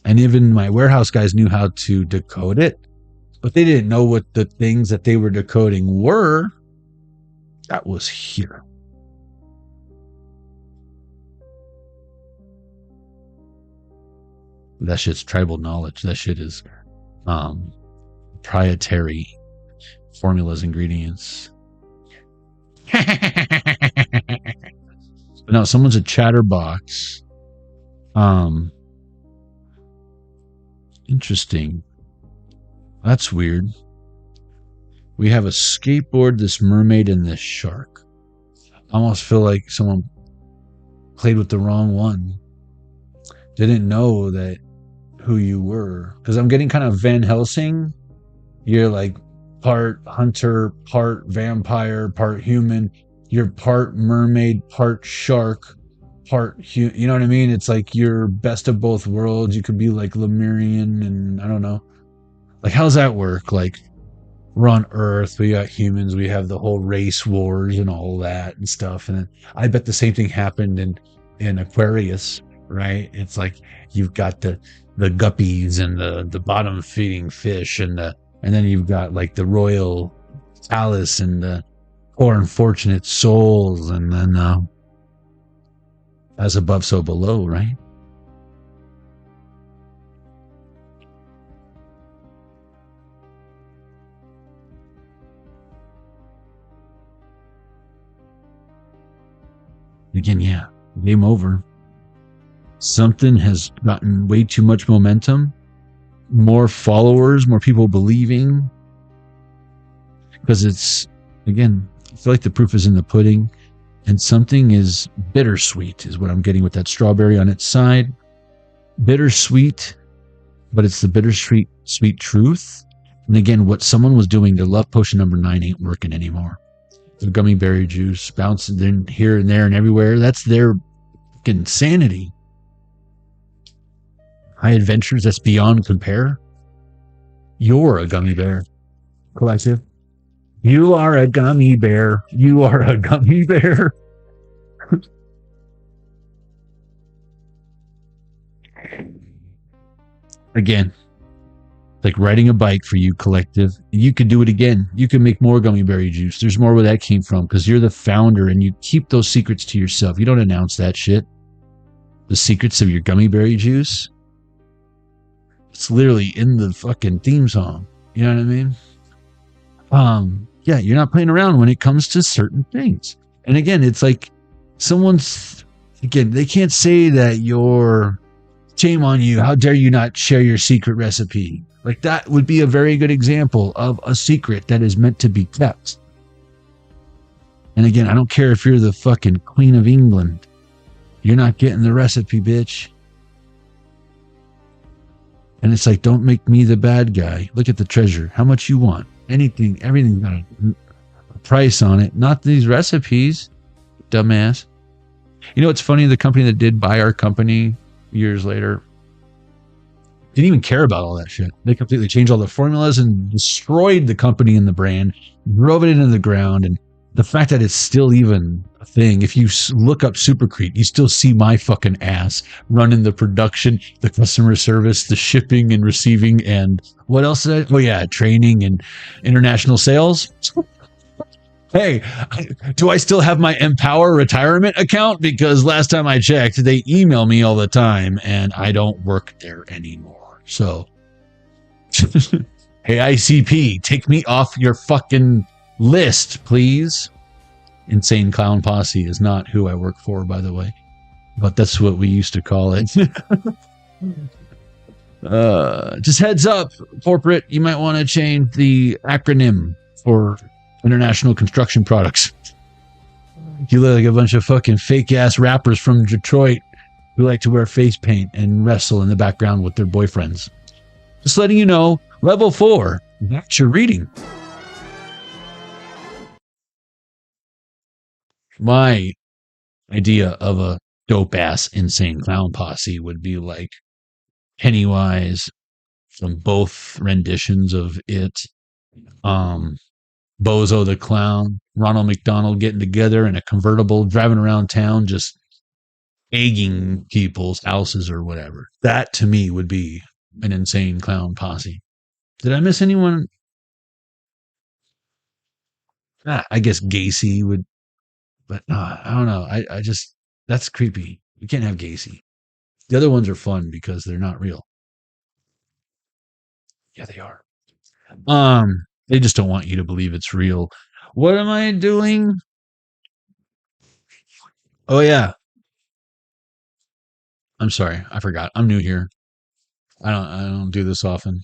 And even my warehouse guys knew how to decode it, but they didn't know what the things that they were decoding were. That was here. That shit's tribal knowledge. That shit is proprietary formulas, ingredients. No, someone's a chatterbox. Interesting. That's weird. We have a skateboard, this mermaid, and this shark. I almost feel like someone played with the wrong one. Didn't know that who you were. Because I'm getting kind of Van Helsing. You're like part hunter, part vampire, part human. You're part mermaid, part shark, you know what I mean? It's like you're best of both worlds. You could be like Lemurian and I don't know. Like, how's that work? Like, we're on Earth, we got humans, we have the whole race wars and all that and stuff. And then I bet the same thing happened in Aquarius, right? It's like you've got the guppies and the bottom feeding fish and then you've got like the royal Alice and the poor unfortunate souls, and then as above so below, right? Again, yeah, game over. Something has gotten way too much momentum, more followers, more people believing, because it's, again, I feel like the proof is in the pudding, and something is bittersweet is what I'm getting with that strawberry on its side. Bittersweet, but it's the bittersweet sweet truth. And again, what someone was doing to love potion number 9 ain't working anymore. The gummy berry juice bouncing in here and there and everywhere. That's their insanity. High adventures, that's beyond compare. You're a gummy bear, collective. You are a gummy bear. You are a gummy bear. Again, like riding a bike for you, collective. You could do it again. You can make more gummy berry juice. There's more where that came from because you're the founder and you keep those secrets to yourself. You don't announce that shit. The secrets of your gummy berry juice. It's literally in the fucking theme song. You know what I mean? Yeah, you're not playing around when it comes to certain things. And again, it's like they can't say that you're, shame on you. How dare you not share your secret recipe? Like, that would be a very good example of a secret that is meant to be kept. And again, I don't care if you're the fucking Queen of England. You're not getting the recipe, bitch. And it's like, don't make me the bad guy. Look at the treasure. How much you want? Anything, everything got a price on it. Not these recipes, dumbass. You know what's funny? The company that did buy our company years later didn't even care about all that shit. They completely changed all the formulas and destroyed the company and the brand, drove it into the ground. And the fact that it's still even a thing, if you look up Supercrete, you still see my fucking ass running the production, the customer service, the shipping and receiving, and what else did I? Oh yeah, training and international sales. Hey, do I still have my Empower retirement account? Because last time I checked, they email me all the time and I don't work there anymore. So, hey, ICP, take me off your fucking list, please. Insane Clown Posse is not who I work for, by the way. But that's what we used to call it. Just heads up, corporate, you might want to change the acronym for International Construction Products. You look like a bunch of fucking fake ass rappers from Detroit who like to wear face paint and wrestle in the background with their boyfriends. Just letting you know, level 4, that's your reading. My idea of a dope ass insane clown posse would be like Pennywise from both renditions of it, um, Bozo the Clown, Ronald McDonald getting together in a convertible, driving around town, just egging people's houses or whatever. That to me would be an insane clown posse. Did I miss anyone? I guess Gacy would, but I don't know. I just, that's creepy. You can't have Gacy. The other ones are fun because they're not real. Yeah, they are. They just don't want you to believe it's real. What am I doing? Oh yeah. I'm sorry. I forgot. I'm new here. I don't do this often.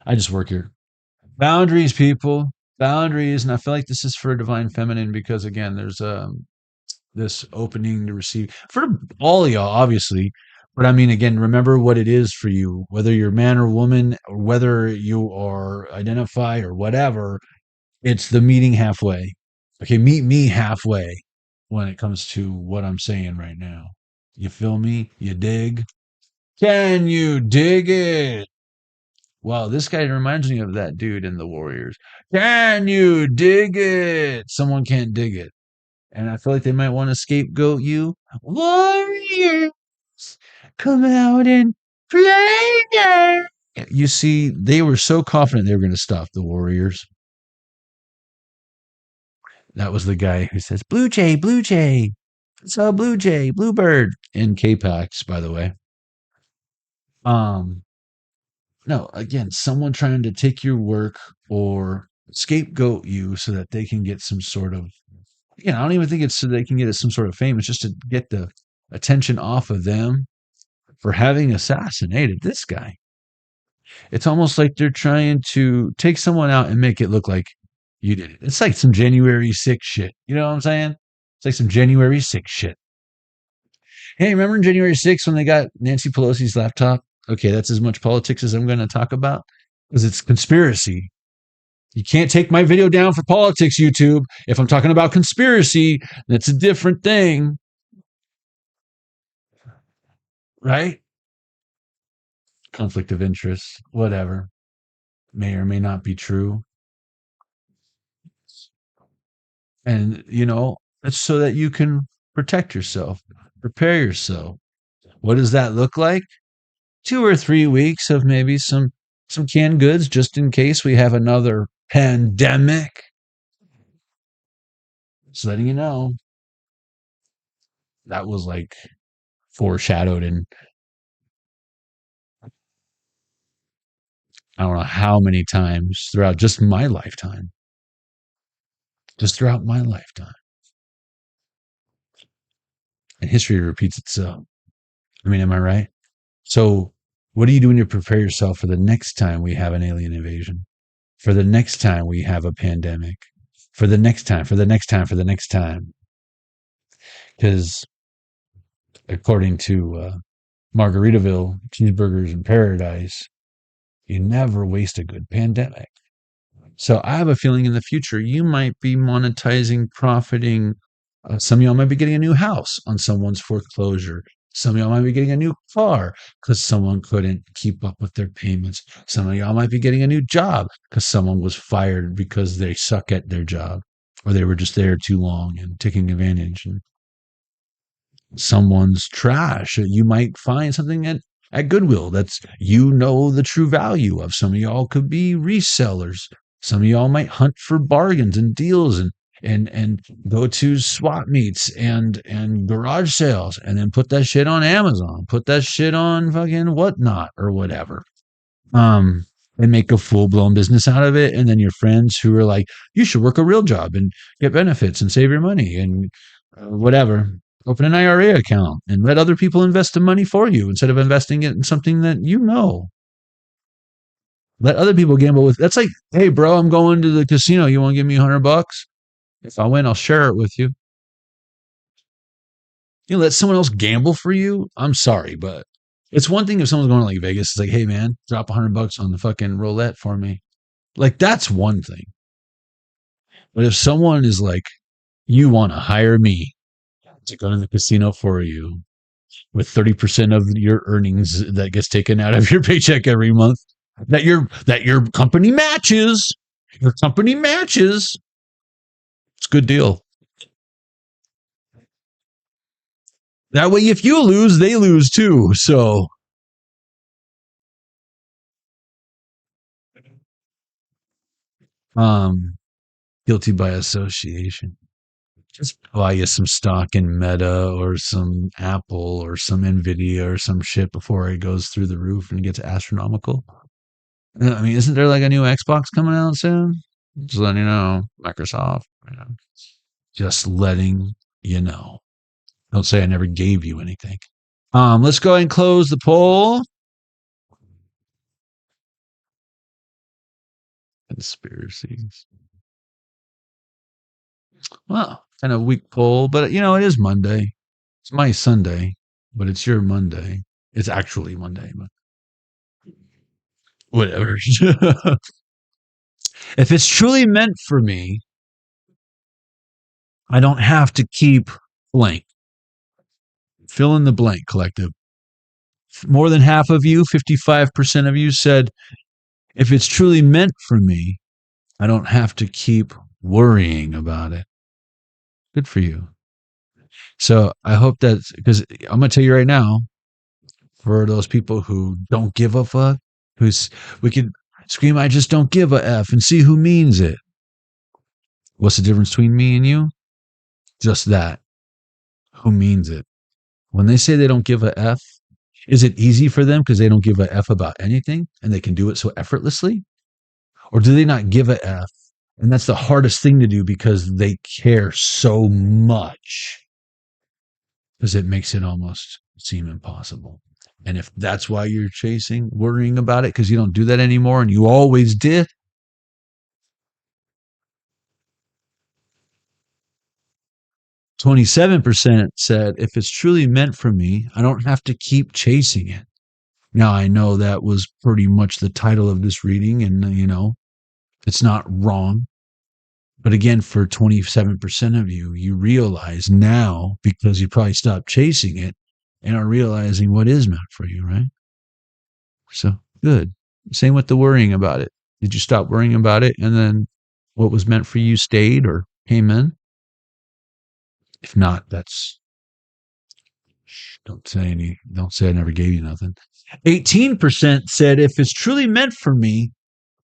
I just work here. Boundaries, people. Boundaries. And I feel like this is for divine feminine because again, there's this opening to receive for all of y'all, obviously. But I mean, again, remember what it is for you, whether you're man or woman, or whether you are identify or whatever, it's the meeting halfway. Okay, meet me halfway when it comes to what I'm saying right now. You feel me? You dig? Can you dig it? Wow, this guy reminds me of that dude in the Warriors. Can you dig it? Someone can't dig it. And I feel like they might want to scapegoat you. Warriors, come out and play. You see, they were so confident they were going to stop the Warriors. That was the guy who says, Blue Jay, Blue Jay. So Blue Jay, Bluebird in K-Pax, by the way. No, again, someone trying to take your work or scapegoat you so that they can get some sort of, I don't even think it's so they can get some sort of fame. It's just to get the attention off of them for having assassinated this guy. It's almost like they're trying to take someone out and make it look like you did it. It's like some January 6th shit. You know what I'm saying? It's like some January 6th shit. Hey, remember in January 6th when they got Nancy Pelosi's laptop? Okay, that's as much politics as I'm going to talk about because it's conspiracy. You can't take my video down for politics, YouTube. If I'm talking about conspiracy, that's a different thing. Right? Conflict of interest, whatever. May or may not be true. And, it's so that you can protect yourself, prepare yourself. What does that look like? 2 or 3 weeks of maybe some canned goods just in case we have another pandemic. Just letting you know. That was like foreshadowed in I don't know how many times throughout just my lifetime. Just throughout my lifetime. And history repeats itself. I mean, am I right? So what are you doing to prepare yourself for the next time we have an alien invasion? For the next time we have a pandemic? For the next time, for the next time, for the next time? Because according to Margaritaville, Cheeseburgers in Paradise, you never waste a good pandemic. So I have a feeling in the future you might be monetizing, profiting. Some of y'all might be getting a new house on someone's foreclosure. Some of y'all might be getting a new car because someone couldn't keep up with their payments. Some of y'all might be getting a new job because someone was fired because they suck at their job or they were just there too long and taking advantage. And someone's trash. You might find something at Goodwill that's the true value of. Some of y'all could be resellers. Some of y'all might hunt for bargains and deals and go to swap meets and garage sales and then put that shit on Amazon, put that shit on fucking whatnot or whatever. And make a full-blown business out of it. And then your friends who are like, you should work a real job and get benefits and save your money and whatever. Open an IRA account and let other people invest the money for you instead of investing it in something that you know. Let other people gamble with. That's like, hey, bro, I'm going to the casino. You want to give me $100? If I win, I'll share it with you. You let someone else gamble for you? I'm sorry, but it's one thing if someone's going to like Vegas. It's like, hey, man, drop $100 on the fucking roulette for me. Like, that's one thing. But if someone is like, you want to hire me to go to the casino for you with 30% of your earnings that gets taken out of your paycheck every month that your company matches. Your company matches. It's a good deal. That way, if you lose, they lose too. So, guilty by association. Just buy you some stock in Meta or some Apple or some Nvidia or some shit before it goes through the roof and gets astronomical. I mean, isn't there like a new Xbox coming out soon? Just letting you know, Microsoft. You know, just letting you know. Don't say I never gave you anything. Let's go ahead and close the poll. Conspiracies. Well, kind of weak poll, but you know, it is Monday. It's my Sunday, but it's your Monday. It's actually Monday, but whatever. If it's truly meant for me, I don't have to keep blank. Fill in the blank, collective. More than half of you, 55% of you said, if it's truly meant for me, I don't have to keep worrying about it. Good for you. So I hope that, because I'm going to tell you right now, for those people who don't give a fuck, we could scream, I just don't give a F and see who means it. What's the difference between me and you? Just that. Who means it? When they say they don't give a F, is it easy for them because they don't give a F about anything and they can do it so effortlessly? Or do they not give a F? And that's the hardest thing to do because they care so much. Because it makes it almost seem impossible. And if that's why you're chasing, worrying about it, because you don't do that anymore and you always did, 27% said, if it's truly meant for me, I don't have to keep chasing it. Now, I know that was pretty much the title of this reading, and, you know, it's not wrong. But again, for 27% of you, you realize now, because you probably stopped chasing it and are realizing what is meant for you, right? So, good. Same with the worrying about it. Did you stop worrying about it and then what was meant for you stayed or came in? If not, that's, don't say I never gave you nothing. 18% said, if it's truly meant for me,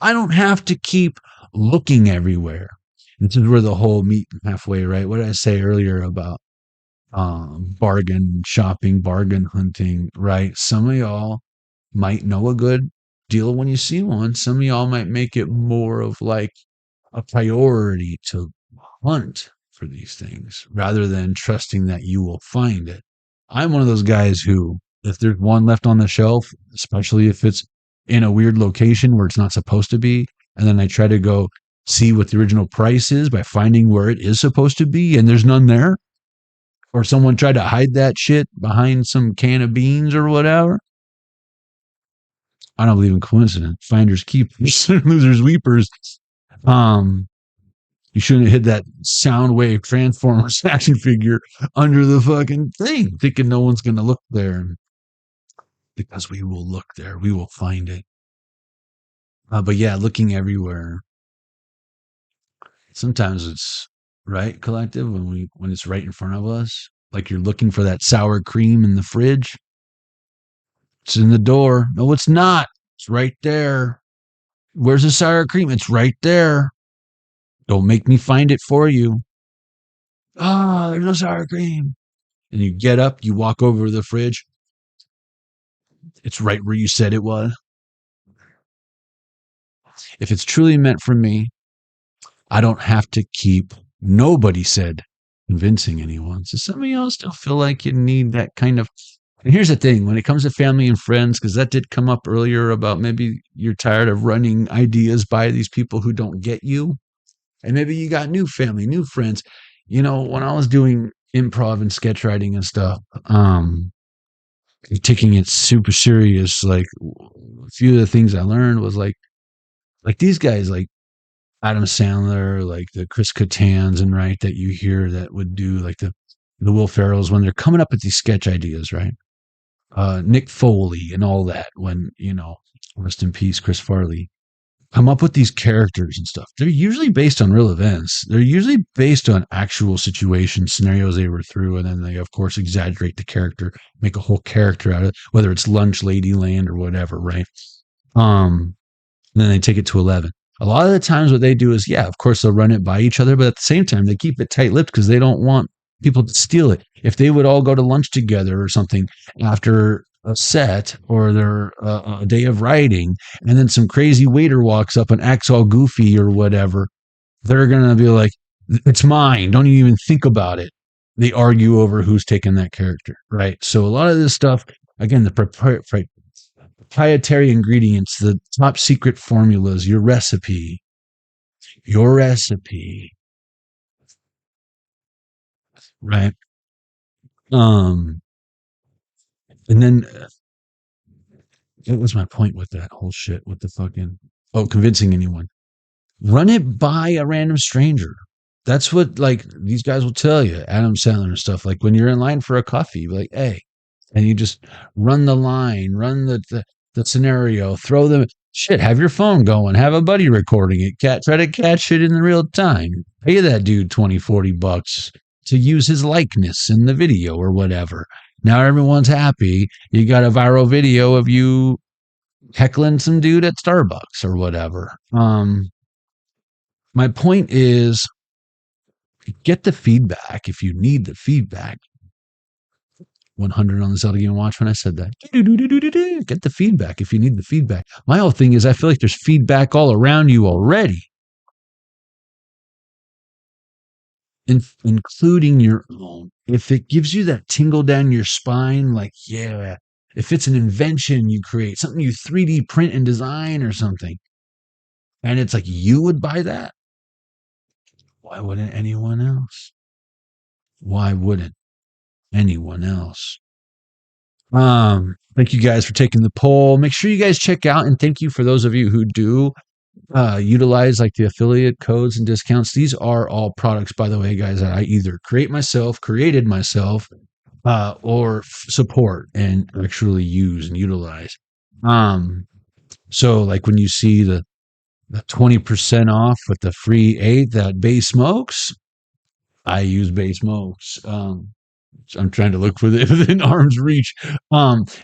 I don't have to keep looking everywhere. This is where the whole meet halfway, right? What did I say earlier about bargain shopping, bargain hunting, right? Some of y'all might know a good deal when you see one. Some of y'all might make it more of like a priority to hunt for these things rather than trusting that you will find it. I'm one of those guys who, if there's one left on the shelf, especially if it's in a weird location where it's not supposed to be, and then I try to go see what the original price is by finding where it is supposed to be and there's none there, or someone tried to hide that shit behind some can of beans or whatever. I don't believe in coincidence. Finders keepers, losers weepers. You shouldn't have hit that sound wave Transformers action figure under the fucking thing, thinking no one's going to look there. Because we will look there. We will find it. But yeah, looking everywhere. Sometimes it's right, collective, when it's right in front of us. Like you're looking for that sour cream in the fridge. It's in the door. No, it's not. It's right there. Where's the sour cream? It's right there. Don't make me find it for you. There's no sour cream. And you get up, you walk over to the fridge. It's right where you said it was. If it's truly meant for me, I don't have to keep, nobody said, convincing anyone. So some of y'all still feel like you need that kind of, and here's the thing, when it comes to family and friends, because that did come up earlier about maybe you're tired of running ideas by these people who don't get you. And maybe you got new family, new friends. You know, when I was doing improv and sketch writing and stuff, taking it super serious, like a few of the things I learned was like these guys, like Adam Sandler, like the Chris Kattans, and right, that you hear that would do like the the Will Ferrells, when they're coming up with these sketch ideas, right? Nick Foley and all that, when, rest in peace, Chris Farley, come up with these characters and stuff. They're usually based on real events. They're usually based on actual situations, scenarios they were through, and then they, of course, exaggerate the character, make a whole character out of it, whether it's Lunch Ladyland or whatever, right? And then they take it to 11. A lot of the times what they do is, yeah, of course, they'll run it by each other, but at the same time, they keep it tight-lipped because they don't want people to steal it. If they would all go to lunch together or something after a set or their a day of writing, and then some crazy waiter walks up and acts all goofy or whatever, they're gonna be like, "It's mine. Don't even think about it." They argue over who's taking that character, right? So a lot of this stuff, again, the proprietary ingredients, the top secret formulas, your recipe, right? And then what was my point with that whole shit with the fucking convincing anyone? Run it by a random stranger. That's what like these guys will tell you, Adam Sandler and stuff. Like when you're in line for a coffee, you're like, hey, and you just run the line, run the scenario, throw them shit, have your phone going, have a buddy recording it, try to catch it in the real time. Pay that dude $20-$40 to use his likeness in the video or whatever. Now everyone's happy. You got a viral video of you heckling some dude at Starbucks or whatever. My point is, get the feedback if you need the feedback. 100 on the Zelda Game & Watch when I said that. Get the feedback if you need the feedback. My whole thing is I feel like there's feedback all around you already. Including your own. If it gives you that tingle down your spine, like, yeah, if it's an invention you create, something you 3D print and design or something, and it's like you would buy that, why wouldn't anyone else? Why wouldn't anyone else? Thank you guys for taking the poll. Make sure you guys check out, and thank you for those of you who do utilize like the affiliate codes and discounts. These are all products, by the way, guys, that I either created myself, or support and actually use and utilize. So like when you see the 20% off with the free 8 that Bay smokes, I use Bay smokes. I'm trying to look for it within arm's reach.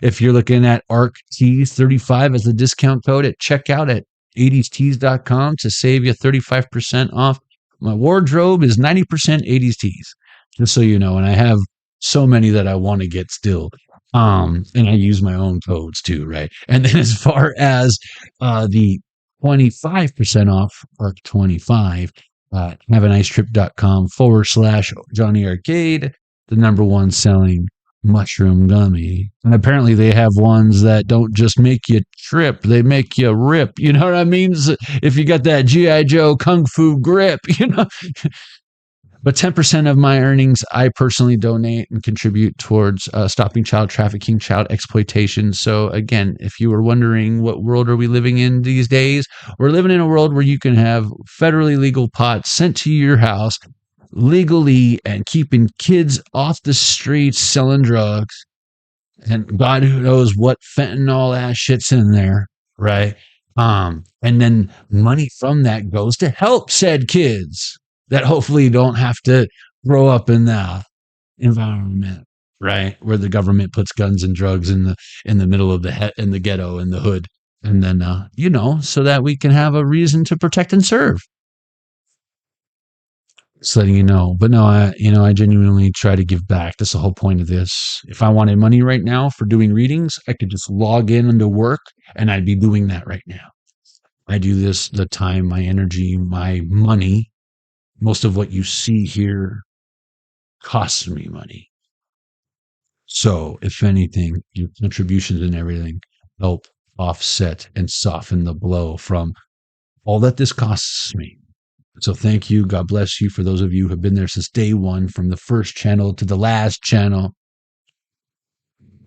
If you're looking at Arkade 35 as the discount code at checkout at 80stees.com to save you 35% off. My wardrobe is 90% 80s tees, just so you know. And I have so many that I want to get still. And I use my own codes too, right? And then as far as the 25% off, ARC25, haveanicetrip.com/Jonny Arkade, the #1 selling mushroom gummy. And apparently they have ones that don't just make you trip, they make you rip. You know what I mean? So if you got that G.I. Joe Kung Fu grip, But 10% of my earnings, I personally donate and contribute towards stopping child trafficking, child exploitation. So again, if you were wondering what world are we living in these days, we're living in a world where you can have federally legal pot sent to your house legally and keeping kids off the streets selling drugs. And God who knows what fentanyl ass shit's in there, right? And then money from that goes to help said kids that hopefully don't have to grow up in that environment, right? Where the government puts guns and drugs in the middle of in the ghetto, in the hood. And then, so that we can have a reason to protect and serve. Just letting you know. But no, I genuinely try to give back. That's the whole point of this. If I wanted money right now for doing readings, I could just log in into work and I'd be doing that right now. I do this, the time, my energy, my money. Most of what you see here costs me money. So if anything, your contributions and everything help offset and soften the blow from all that this costs me. So thank you. God bless you for those of you who have been there since day one, from the first channel to the last channel.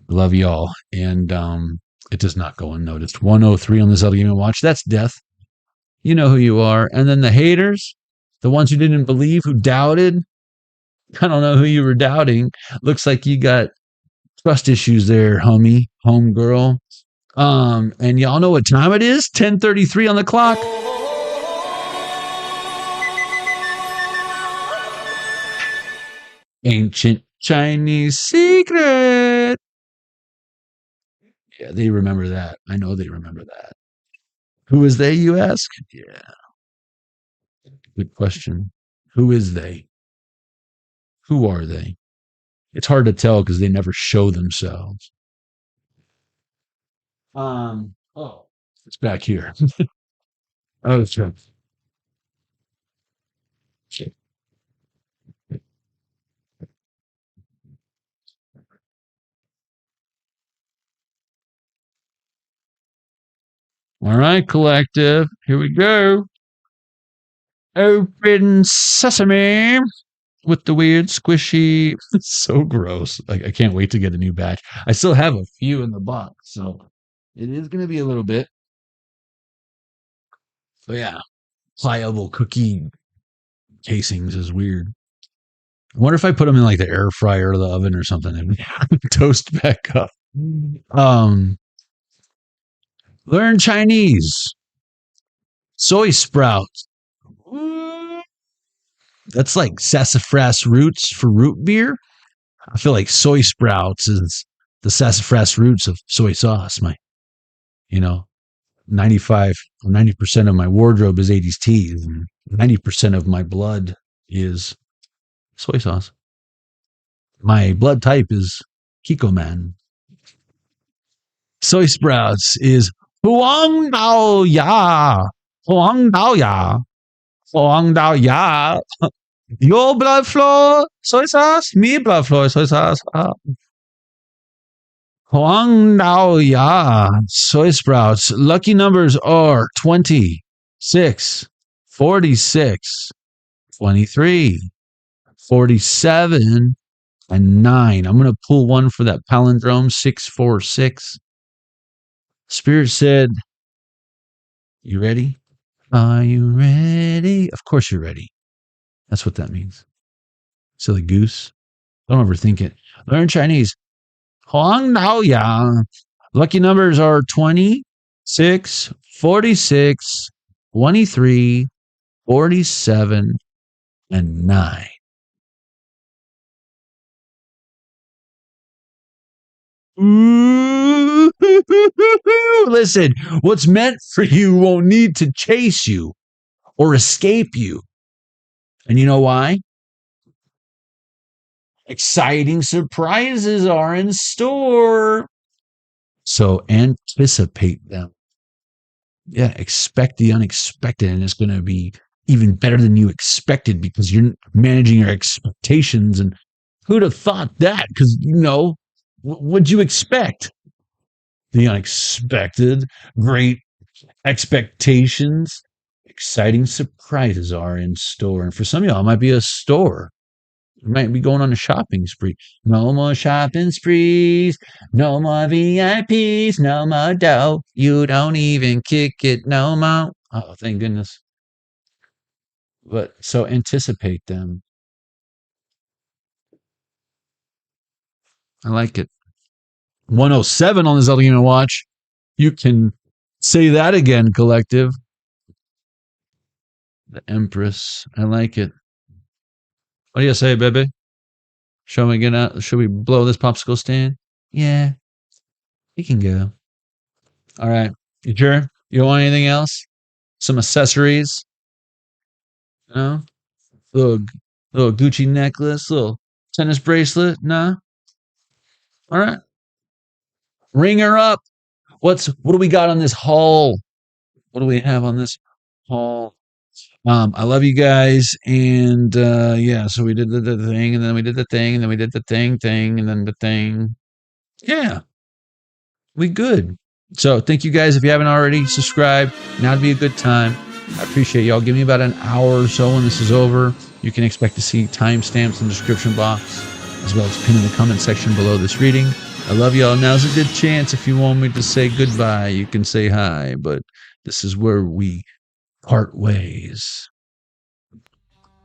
Love y'all. And it does not go unnoticed. 103 on the Zelda Game & Watch. That's death. You know who you are. And then the haters, the ones who didn't believe, who doubted, I don't know who you were doubting. Looks like you got trust issues there, homie, homegirl. And y'all know what time it is? 10:33 on the clock. Ancient Chinese secret. Yeah, they remember that. I know they remember that. Who is they, you ask? Yeah. Good question. Who is they? Who are they? It's hard to tell because they never show themselves. Oh, it's back here. Oh, it's right. All right, collective. Here we go. Open sesame with the weird squishy. It's so gross. Like, I can't wait to get a new batch. I still have a few in the box, so it is going to be a little bit. But yeah, pliable cookie casings is weird. I wonder if I put them in like the air fryer or the oven or something and toast back up. Learn Chinese. Soy sprouts. That's like sassafras roots for root beer. I feel like soy sprouts is the sassafras roots of soy sauce. 95 or 90% of my wardrobe is 80s teas, and 90% of my blood is soy sauce. My blood type is Kikoman. Soy sprouts is Huang Dao Ya. Huang Dao Ya. Huang Dao Ya. Your blood flow, soy sauce. Me blood flow, soy sauce. Huang Dao Ya. Soy sprouts. Lucky numbers are 26, 46, 23, 47, and 9. I'm going to pull one for that palindrome, 646. Spirit said, you ready? Are you ready? Of course you're ready. That's what that means. Silly goose. Don't overthink it. Learn Chinese. Huang Dao Ya. Lucky numbers are 26, 46, 23, 47, and 9. Ooh. Listen, what's meant for you won't need to chase you or escape you. And you know why? Exciting surprises are in store. So anticipate them. Yeah, expect the unexpected, and it's going to be even better than you expected because you're managing your expectations. And who'd have thought that? Because, what'd you expect? The unexpected, great expectations, exciting surprises are in store. And for some of y'all, it might be a store. You might be going on a shopping spree. No more shopping sprees. No more VIPs. No more dough. You don't even kick it no more. Oh, thank goodness. But so anticipate them. I like it. 107 on the Zelda Game & Watch. You can say that again, collective. The Empress. I like it. What do you say, baby? Shall we get out? Should we blow this popsicle stand? Yeah. You can go. All right. You sure? You don't want anything else? Some accessories? No? Little Gucci necklace? Little tennis bracelet? No? All right. Ring her up. What do we got on this haul? What do we have on this haul? I love you guys, and yeah, so we did the thing, and then we did the thing, and then we did the thing, and then the thing. Yeah, we good. So thank you guys. If you haven't already, subscribe. Now would be a good time. I appreciate y'all. Give me about an hour or so when this is over. You can expect to see timestamps in the description box, as well as pinned in the comment section below this reading. I love y'all. Now's a good chance. If you want me to say goodbye, you can say hi, but this is where we part ways.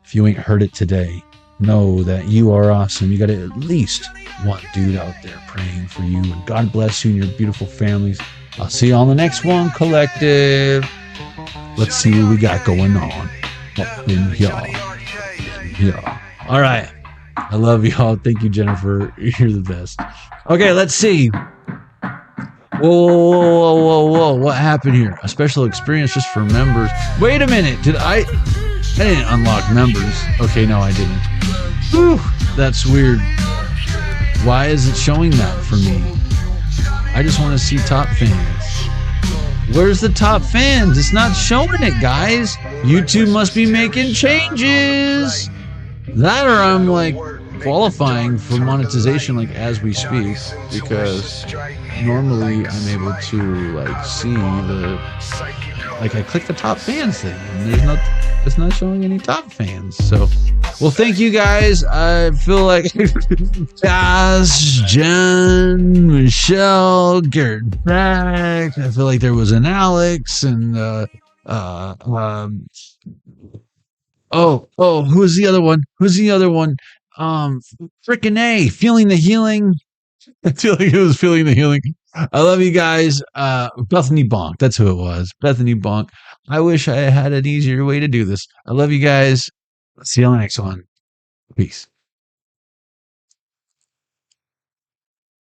If you ain't heard it today, know that you are awesome. You got at least one dude out there praying for you. And God bless you and your beautiful families. I'll see you on the next one, collective. Let's see what we got going on up in y'all. Yeah. All right. I love y'all. Thank you, Jennifer. You're the best. Okay, let's see. Whoa. What happened here? A special experience just for members. Wait a minute. I didn't unlock members. Okay, no, I didn't. Whew, that's weird. Why is it showing that for me? I just want to see top fans. Where's the top fans? It's not showing it, guys. YouTube must be making changes. That or I'm like qualifying for monetization like as we speak, because normally I'm able to like see the, like I click the top fans thing and it's not showing any top fans. So, well, thank you guys. I feel like Josh, Jen, Michelle, Garrett Back. I feel like there was an Alex and who's the other one? Frickin' A, feeling the healing. I feel like it was feeling the healing. I love you guys. Bethany Bonk. That's who it was. Bethany Bonk. I wish I had an easier way to do this. I love you guys. See you on the next one. Peace.